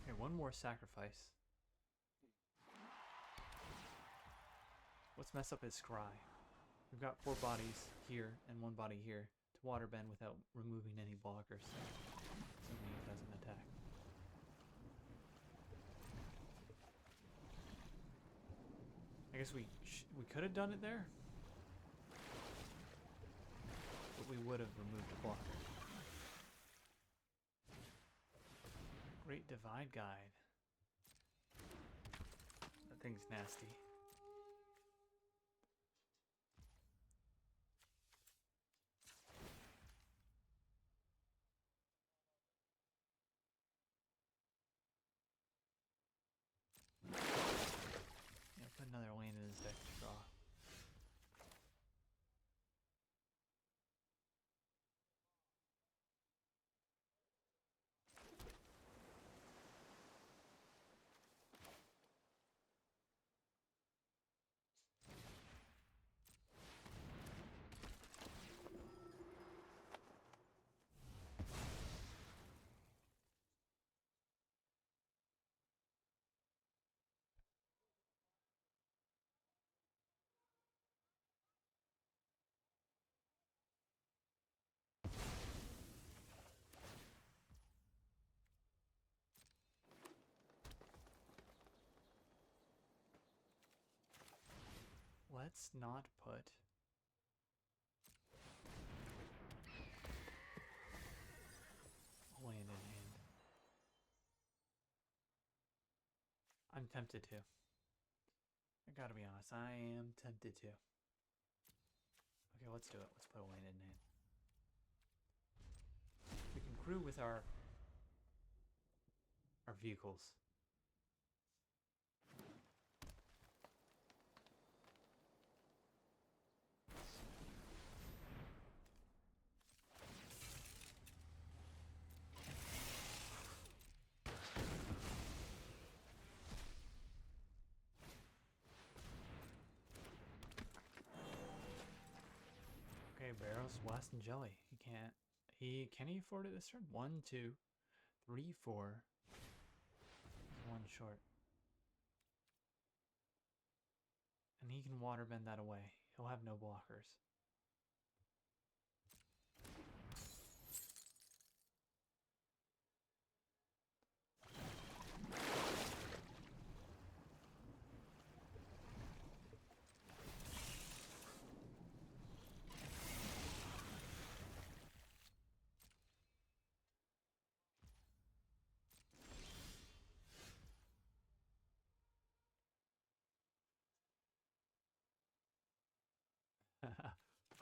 Okay, one more sacrifice. Let's mess up his scry. We've got 4 bodies here and 1 body here to waterbend without removing any blockers. Assuming he doesn't attack. guess we could have done it there, but we would have removed the blocker. Great Divide Guide. That thing's nasty. Yeah, put another land in his deck to draw. Let's not put a land in hand. I'm tempted to. I gotta be honest, I am tempted to. Okay, let's do it. Let's put a land in hand. We can crew with our vehicles. Okay, barrels, blast, and jelly. He can't. Can he afford it this turn? 1, 2, 3, 4. He's one short. And he can waterbend that away. He'll have no blockers.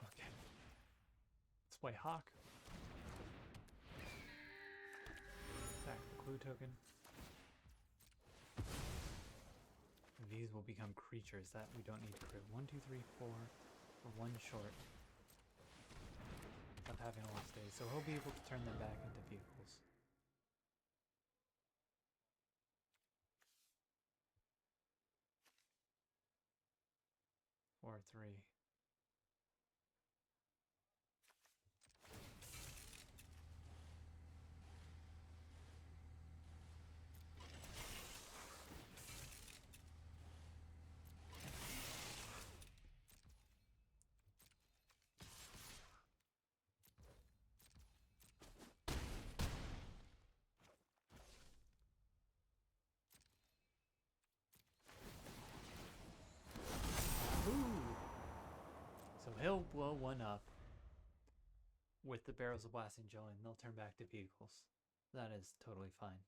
Okay. Let's play Hawk. Attack the clue token. These will become creatures that we don't need to crew. 1, 2, 3, 4 for one short of having a lost days. So he'll be able to turn them back into vehicles. Or 3. So he'll blow one up with the barrels of blasting jelly and they'll turn back to vehicles. That is totally fine.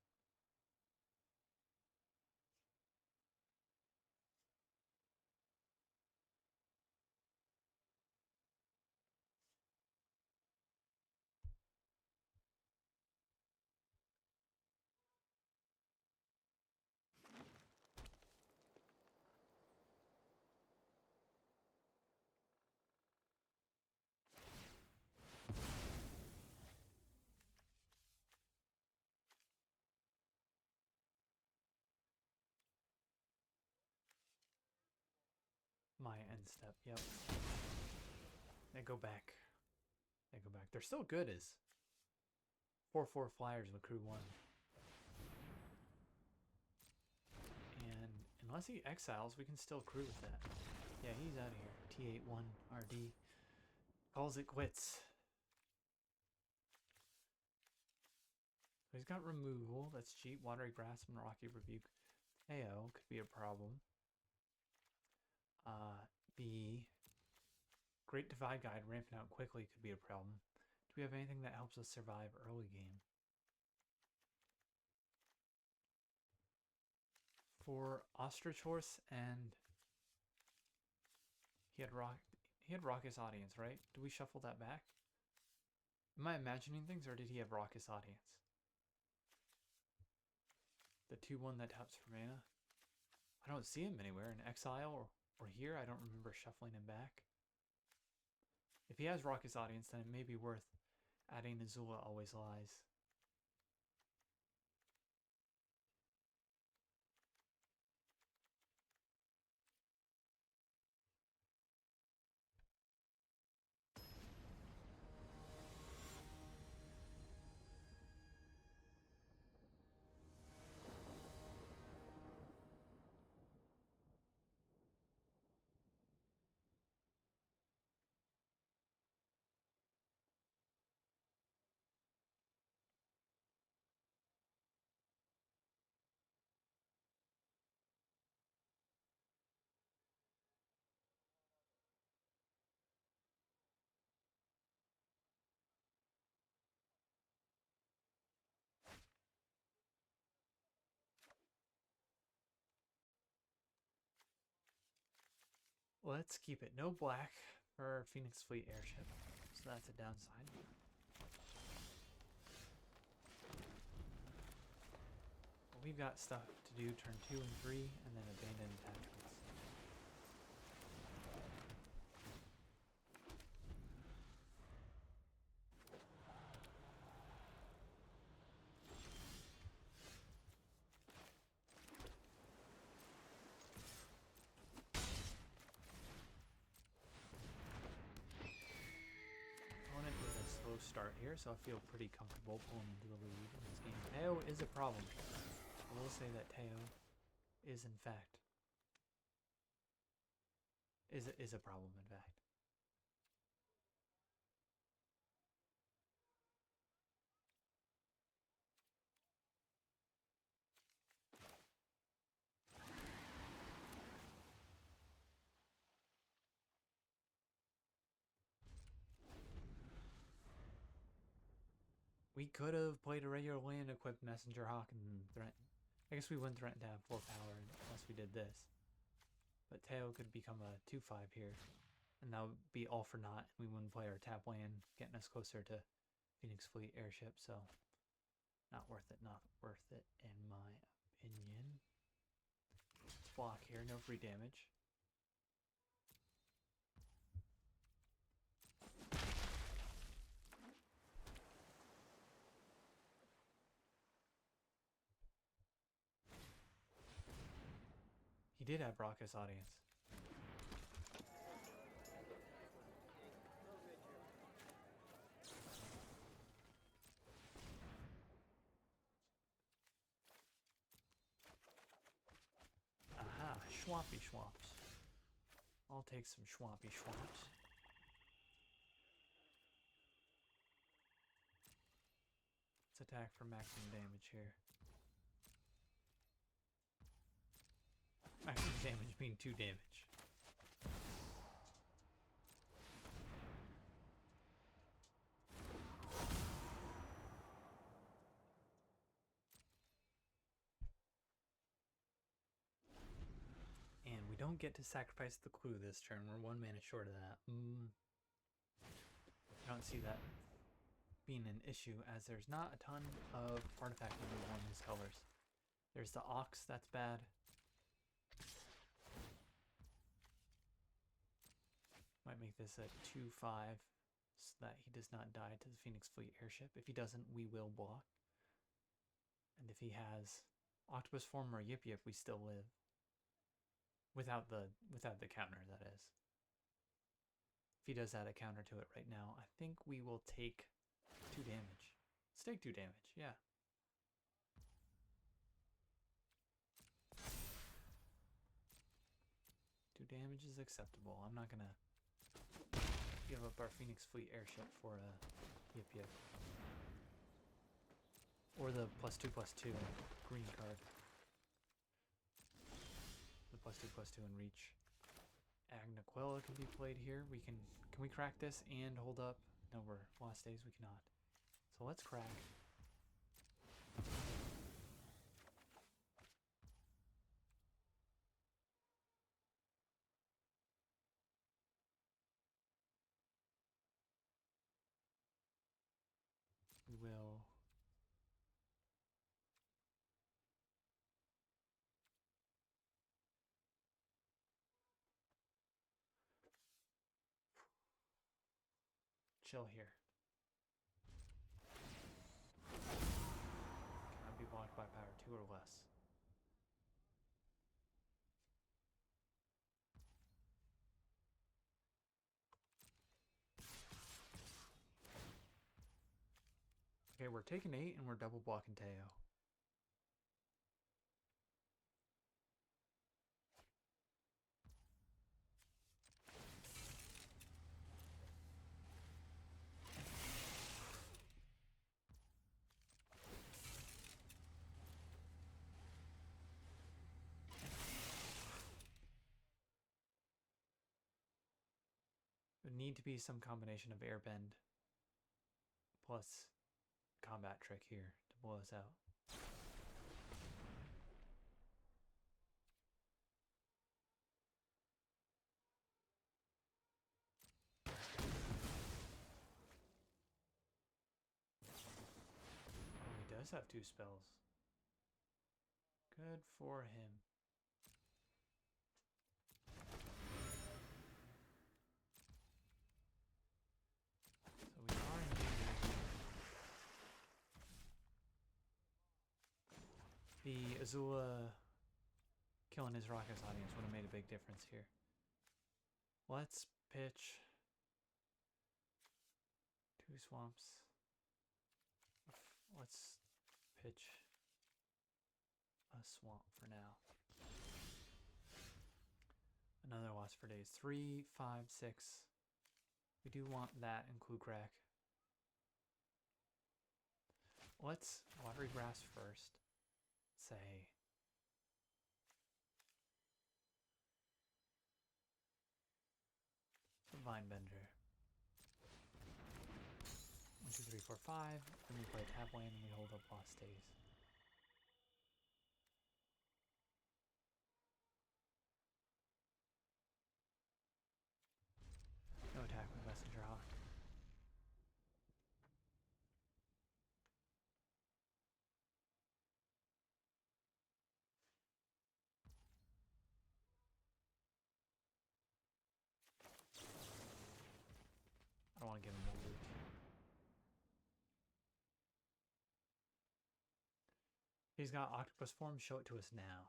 My end step, yep. They go back. They go back. They're still good as 4/4 flyers with crew 1. And unless he exiles, we can still crew with that. Yeah, he's out of here. T81 RD calls it quits. So he's got removal. That's cheap. Watery Grasp and Rocky Rebuke. KO could be a problem. The Great Divide Guide ramping out quickly could be a problem. Do we have anything that helps us survive early game? For Ostrich Horse and he had Raucous Audience, right? Do we shuffle that back? Am I imagining things, or did he have Raucous Audience? The 2-1 that taps for mana? I don't see him anywhere in Exile or here. I don't remember shuffling him back. If he has Raucous Audience, then it may be worth adding Azula Always Lies. Let's keep it no black for Phoenix Fleet Airship, so that's a downside. But we've got stuff to do turn 2 and 3, and then abandon attachments. Slow start here, so I feel pretty comfortable pulling into the lead in this game. Teo is a problem. I will say that Teo is in fact is a problem in fact. We could have played a regular land, equipped Messenger Hawk, and threatened. I guess we wouldn't threaten to have 4 power unless we did this. But Teo could become a 2/5 here, and that would be all for naught. We wouldn't play our tap land, getting us closer to Phoenix Fleet Airship, so not worth it, not worth it in my opinion. Let's block here, no free damage. He did have Raucous Audience. Aha, Schwampy Schwamps. I'll take some Schwampy Schwamps. Let's attack for maximum damage here. Maximum damage being 2 damage. And we don't get to sacrifice the clue this turn. We're 1 mana short of that. I don't see that being an issue, as there's not a ton of artifact removal in these colors. There's the Ox, that's bad. Might make this a 2/5 so that he does not die to the Phoenix Fleet Airship. If he doesn't, we will block. And if he has Octopus Form or Yip Yip, we still live. Without the counter, that is. If he does add a counter to it right now, I think we will take 2 damage. Let's take 2 damage, yeah. Two damage is acceptable. I'm not gonna give up our Phoenix Fleet Airship for a Yip Yip. Or the +2/+2 green card. The +2/+2 in reach. Agnaquilla can be played here. Can we crack this and hold up? No, we're lost days. We cannot. So let's crack. We will. Chill here. Cannot be blocked by power 2 or less. Okay, we're taking 8 and we're double blocking Teo. It would need to be some combination of airbend plus combat trick here to blow us out. Oh, he does have 2 spells. Good for him. So we are indeed. The Azula killing his Rockus audience would have made a big difference here. Let's pitch 2 swamps. Let's pitch a swamp for now. Another loss for days. 3, 5, 6. We do want that and Clue Crack. Let's watery grass first. Say. Vine Bender. 1, 2, 3, 4, 5. Then we play tap land and we hold up lost days. No attack with Messenger Hawk. I don't want to give him more loot. He's got octopus form. Show it to us now.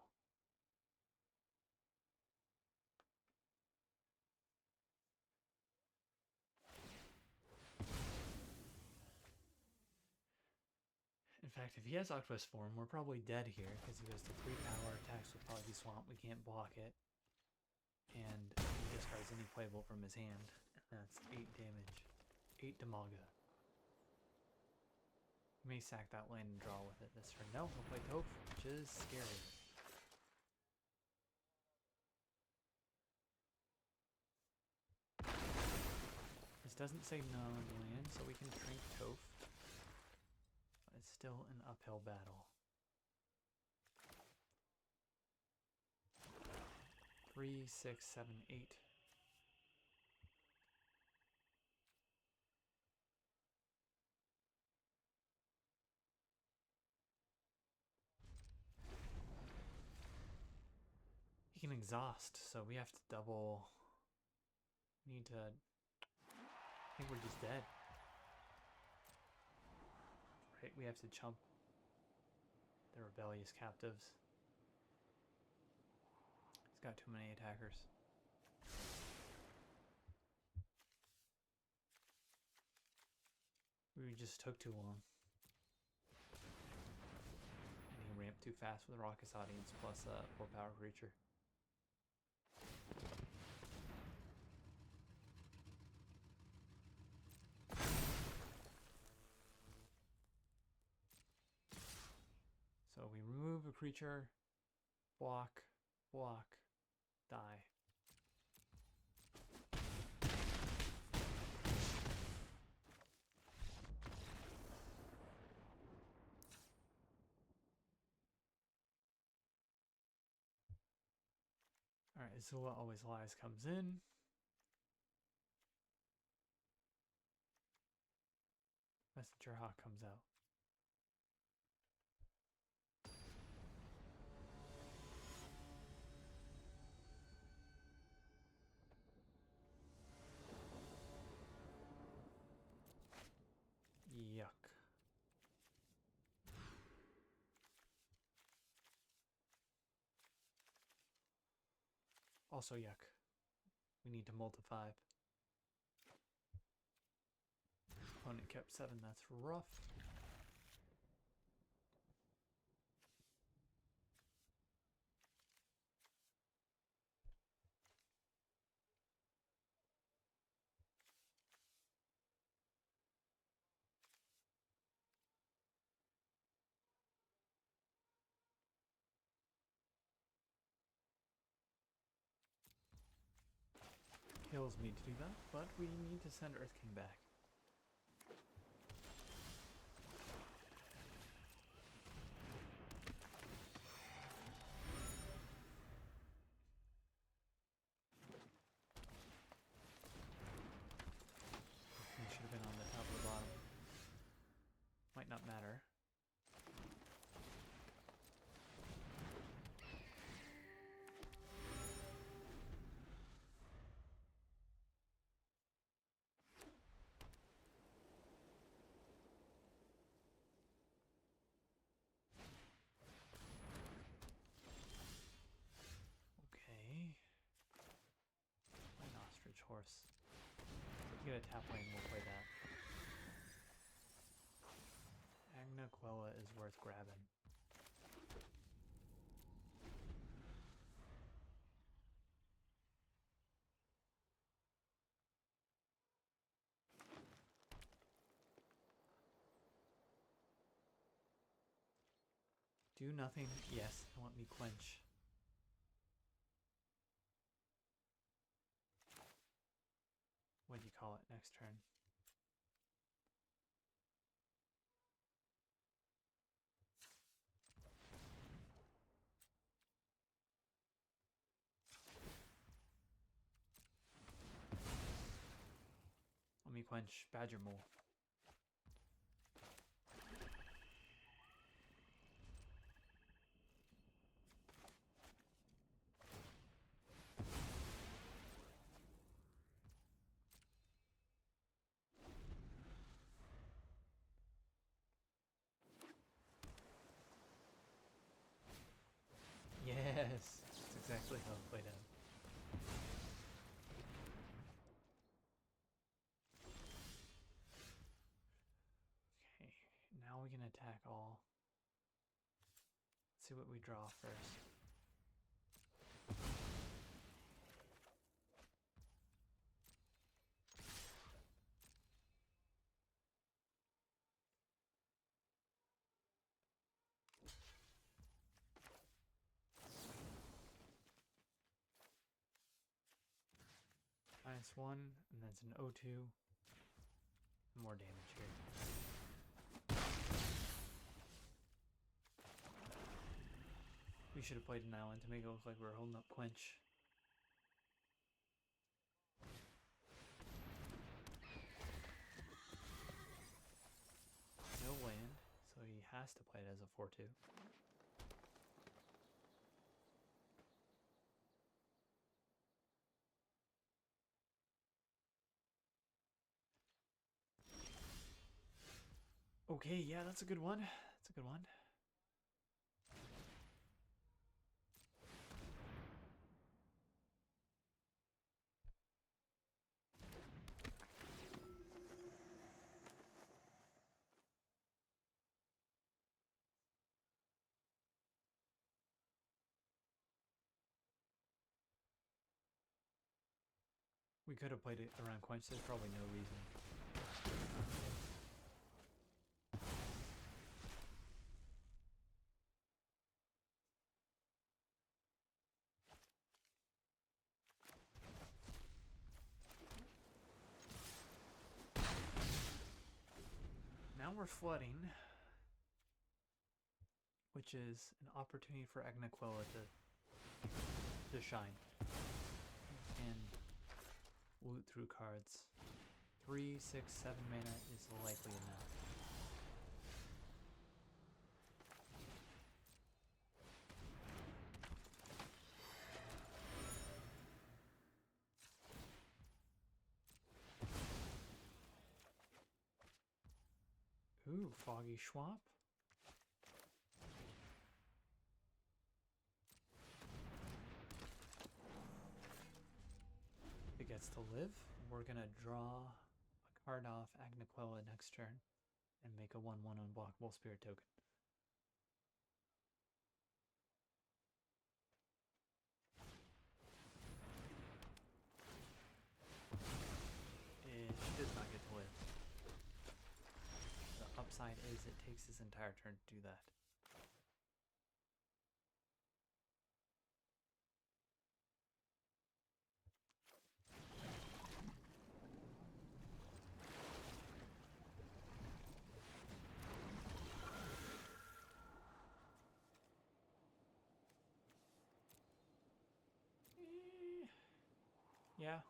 In fact, if he has octopus form, we're probably dead here because he goes to 3 power, attacks with probably be swamp. We can't block it. And he discards any playable from his hand. And that's 8 damage. 8 Damaga. We may sack that land and draw with it this turn. No, we'll play Toph, which is scary. This doesn't say no land, so we can drink Toph. But it's still an uphill battle. 3, 6, 7, 8. He can exhaust, so we have to double. We need to. I think we're just dead. Right, we have to chump the rebellious captives. He's got too many attackers. We just took too long. And he ramped too fast with Raucous Audience plus a 4 power creature. So we remove a creature, block, block, die. Alright, Zula Always Lies comes in. Messenger Hawk comes out. Yuck. Also yuck. We need to multiply. Opponent kept 7, that's rough. Kills me to do that, but we need to send Earth King back. He should have been on the top or the bottom. Might not matter. Horse. You get a tap lane, we'll play that. Agna Quella is worth grabbing. Do nothing. Yes, I want me quench. What do you call it next turn? Let me quench Badger Mole. Yes, that's exactly how it played out. Okay, now we can attack all. Let's see what we draw first. -1, and that's an O2. More damage here. We should have played an island to make it look like we were holding up quench. No land, so he has to play it as a 4-2. Okay, yeah, that's a good one. That's a good one. We could have played it around quench, there's probably no reason. Now we're flooding, which is an opportunity for Agna Quella to shine. loot through cards. 3, 6, 7 mana is likely enough. Ooh, Foggy Swamp. It gets to live. We're gonna draw a card off Agnequella next turn and make a 1/1 unblockable spirit token. It does not get to live. The upside is it takes his entire turn to do that. Yeah.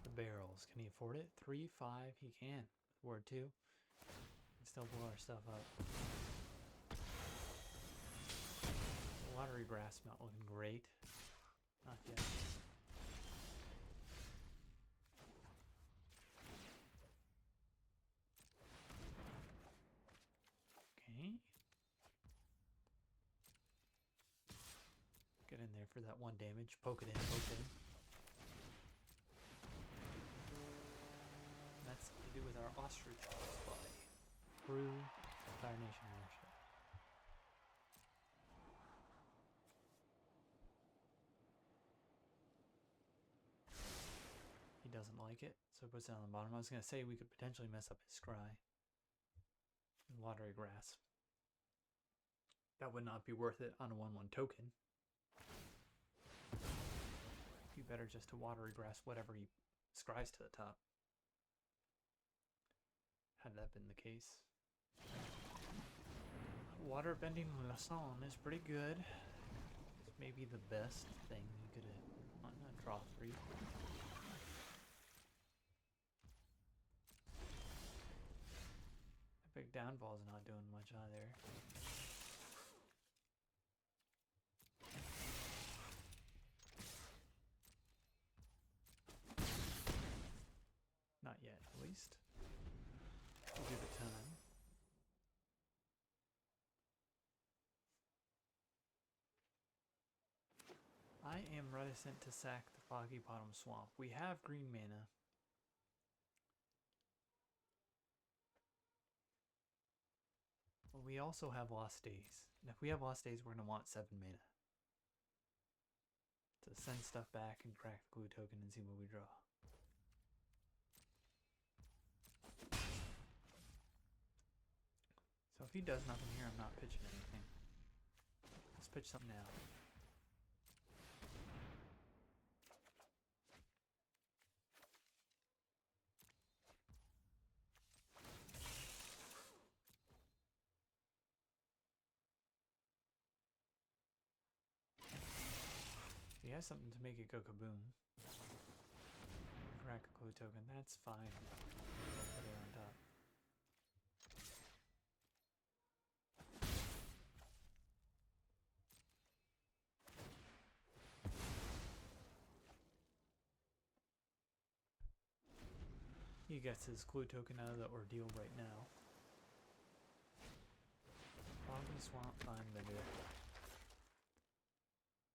The barrels. Can he afford it? 3, 5. He can. Word 2. Can still blow our stuff up. The watery grass not looking great. Not yet. Okay. Get in there for that 1 damage. Poke it in, poke it in. That's to do with our ostrich fly. Through Fire Nation Warship. He doesn't like it, so he puts it on the bottom. I was going to say we could potentially mess up his scry. Watery grass. That would not be worth it on a 1/1 token. It'd be better just to watery grass whatever he scries to the top. Had that been the case. Water bending Lasson is pretty good. It's maybe the best thing you could have on a draw 3. Epic Downfall's not doing much either. Not yet, at least. We'll give it time. I am reticent to sack the Foggy Bottom Swamp. We have green mana. But we also have Lost Days. And if we have Lost Days, we're going to want 7 mana. To send stuff back and crack the glue token and see what we draw. So if he does nothing here, I'm not pitching anything. Let's pitch something now. He has something to make it go kaboom. Crack a clue token, that's fine. Put it on top. He gets his clue token out of the ordeal right now. Foggy Swamp, fine, bender.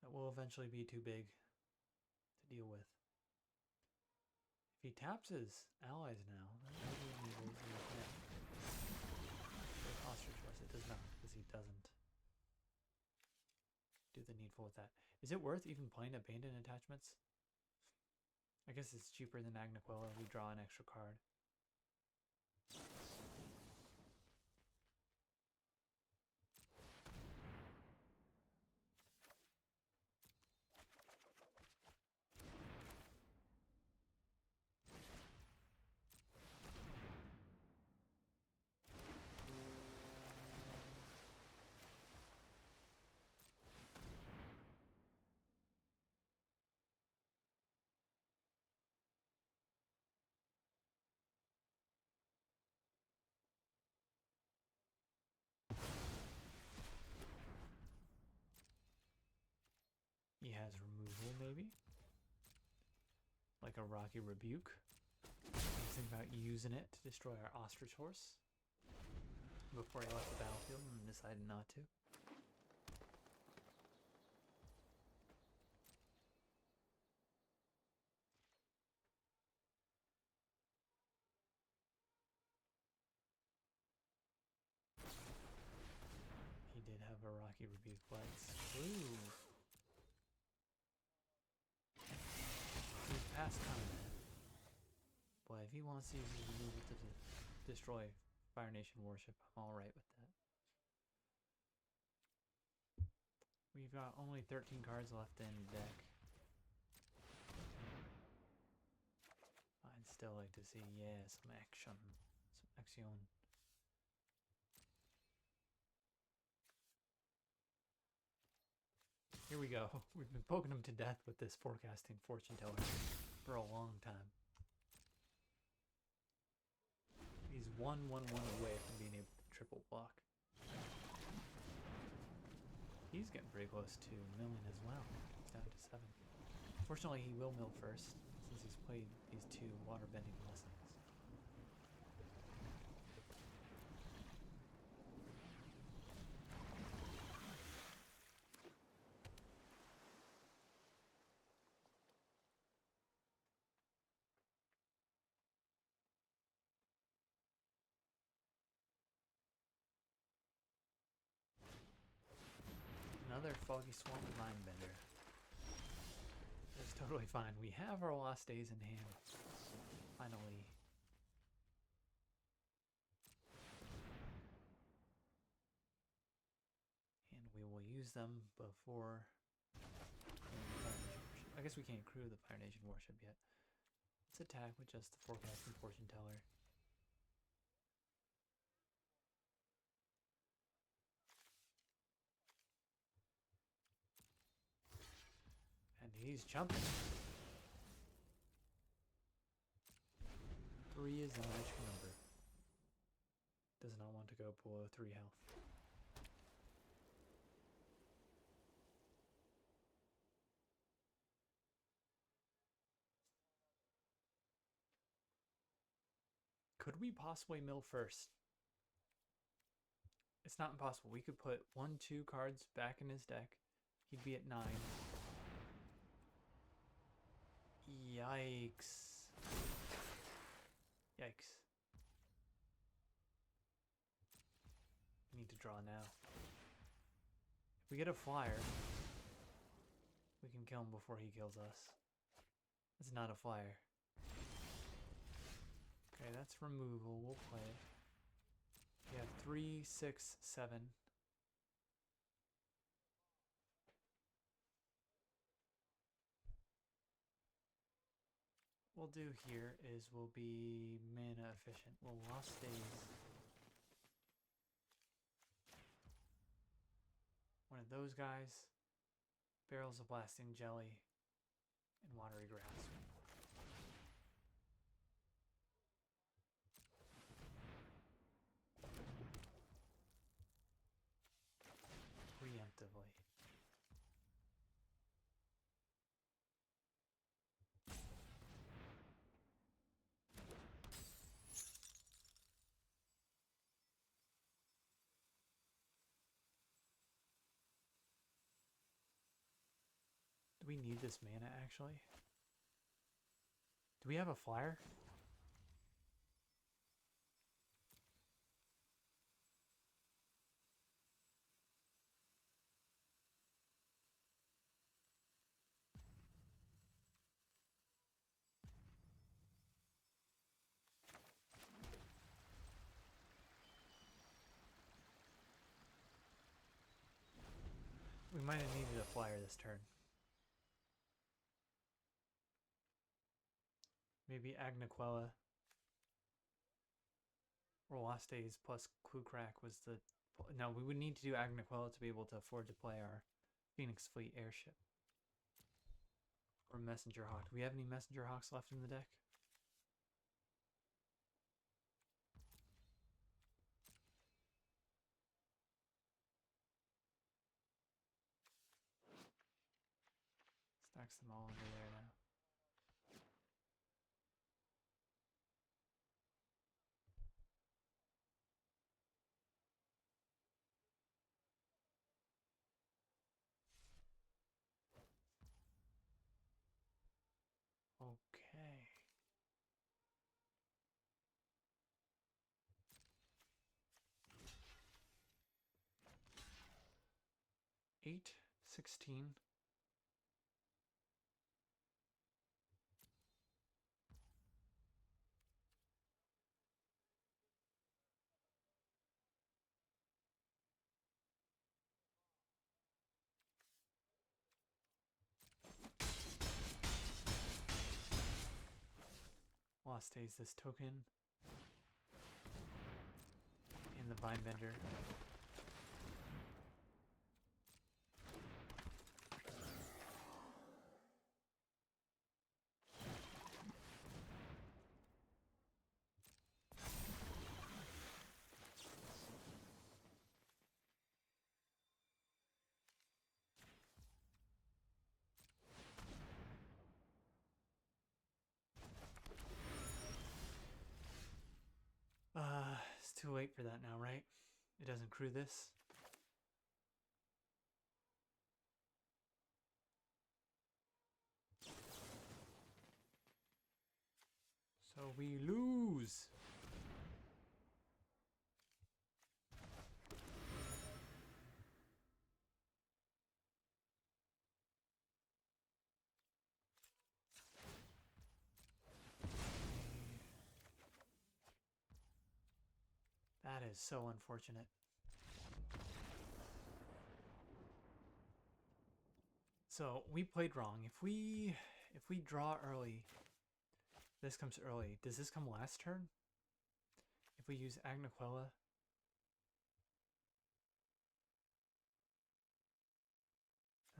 That will eventually be too big to deal with. If he taps his allies now, maybe he loses his net. With Ostrich West, it does not, because he doesn't do the needful with that. Is it worth even playing Abandoned Attachments? I guess it's cheaper than Agnequella. We draw an extra card. has removal, maybe? Like a Rocky Rebuke. Think about using it to destroy our ostrich horse before he left the battlefield and decided not to. He did have a Rocky Rebuke Blitz. Ooh. He's past Cunning. Boy, if he wants to use his removal to destroy Fire Nation Warship, I'm alright with that. We've got only 13 cards left in deck. I'd still like to see, yeah, some action. Some action. Here we go. We've been poking him to death with this forecasting fortune teller for a long time. He's 1-1-1 away from being able to triple block. He's getting pretty close to milling as well. He's down to 7. Fortunately, he will mill first, since he's played these 2 water-bending lessons. Another Foggy Swamp Mindbender. It's totally fine. We have our Lost Days in hand. Finally. And we will use them before... I guess we can't crew the Fire Nation Warship yet. Let's attack with just the Forecasting Fortune Teller. And he's jumping. 3 is the magic number. Does not want to go below 3 health. Could we possibly mill first? It's not impossible. We could put 1-2 cards back in his deck. He'd be at 9. Yikes. Yikes. We need to draw now. If we get a flyer, we can kill him before he kills us. It's not a flyer. Okay, that's removal. We'll play it. We have 3, 6, 7. What we'll do here is we'll be mana efficient. We'll Lost Days. One of those guys. Barrels of Blasting Jelly. And Watery Grasp. Preemptively. Do we need this mana actually? Do we have a flyer? We might have needed a flyer this turn. Maybe Agnaquella or Lost Days plus Clue Crack was the... No, we would need to do Agnaquella to be able to afford to play our Phoenix Fleet airship. Or Messenger Hawk. Do we have any Messenger Hawks left in the deck? all under there now. Okay. 8, 16. Lost stays this token. And the Vine Bender. It's too late for that now, right? It doesn't crew this. So we lose. That is so unfortunate. So we played wrong. If we draw early, this comes early. Does this come last turn? If we use Agniquella,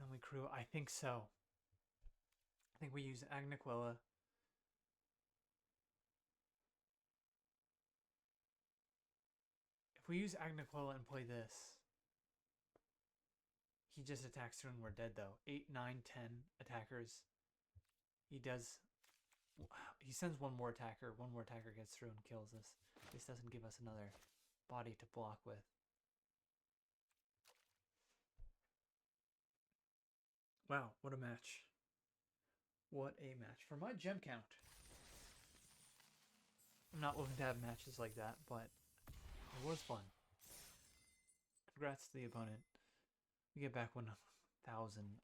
and we crew, I think so. I think we use Agniquella. If we use Agniquella and play this, he just attacks through and we're dead though. 8, 9, 10 attackers. He sends one more attacker. One more attacker gets through and kills us. This doesn't give us another body to block with. Wow, what a match. What a match. For my gem count, I'm not looking to have matches like that, but it was fun. Congrats to the opponent. We get back 1,000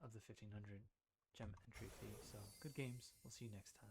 of the 1,500 gem entry fee. So good games. We'll see you next time.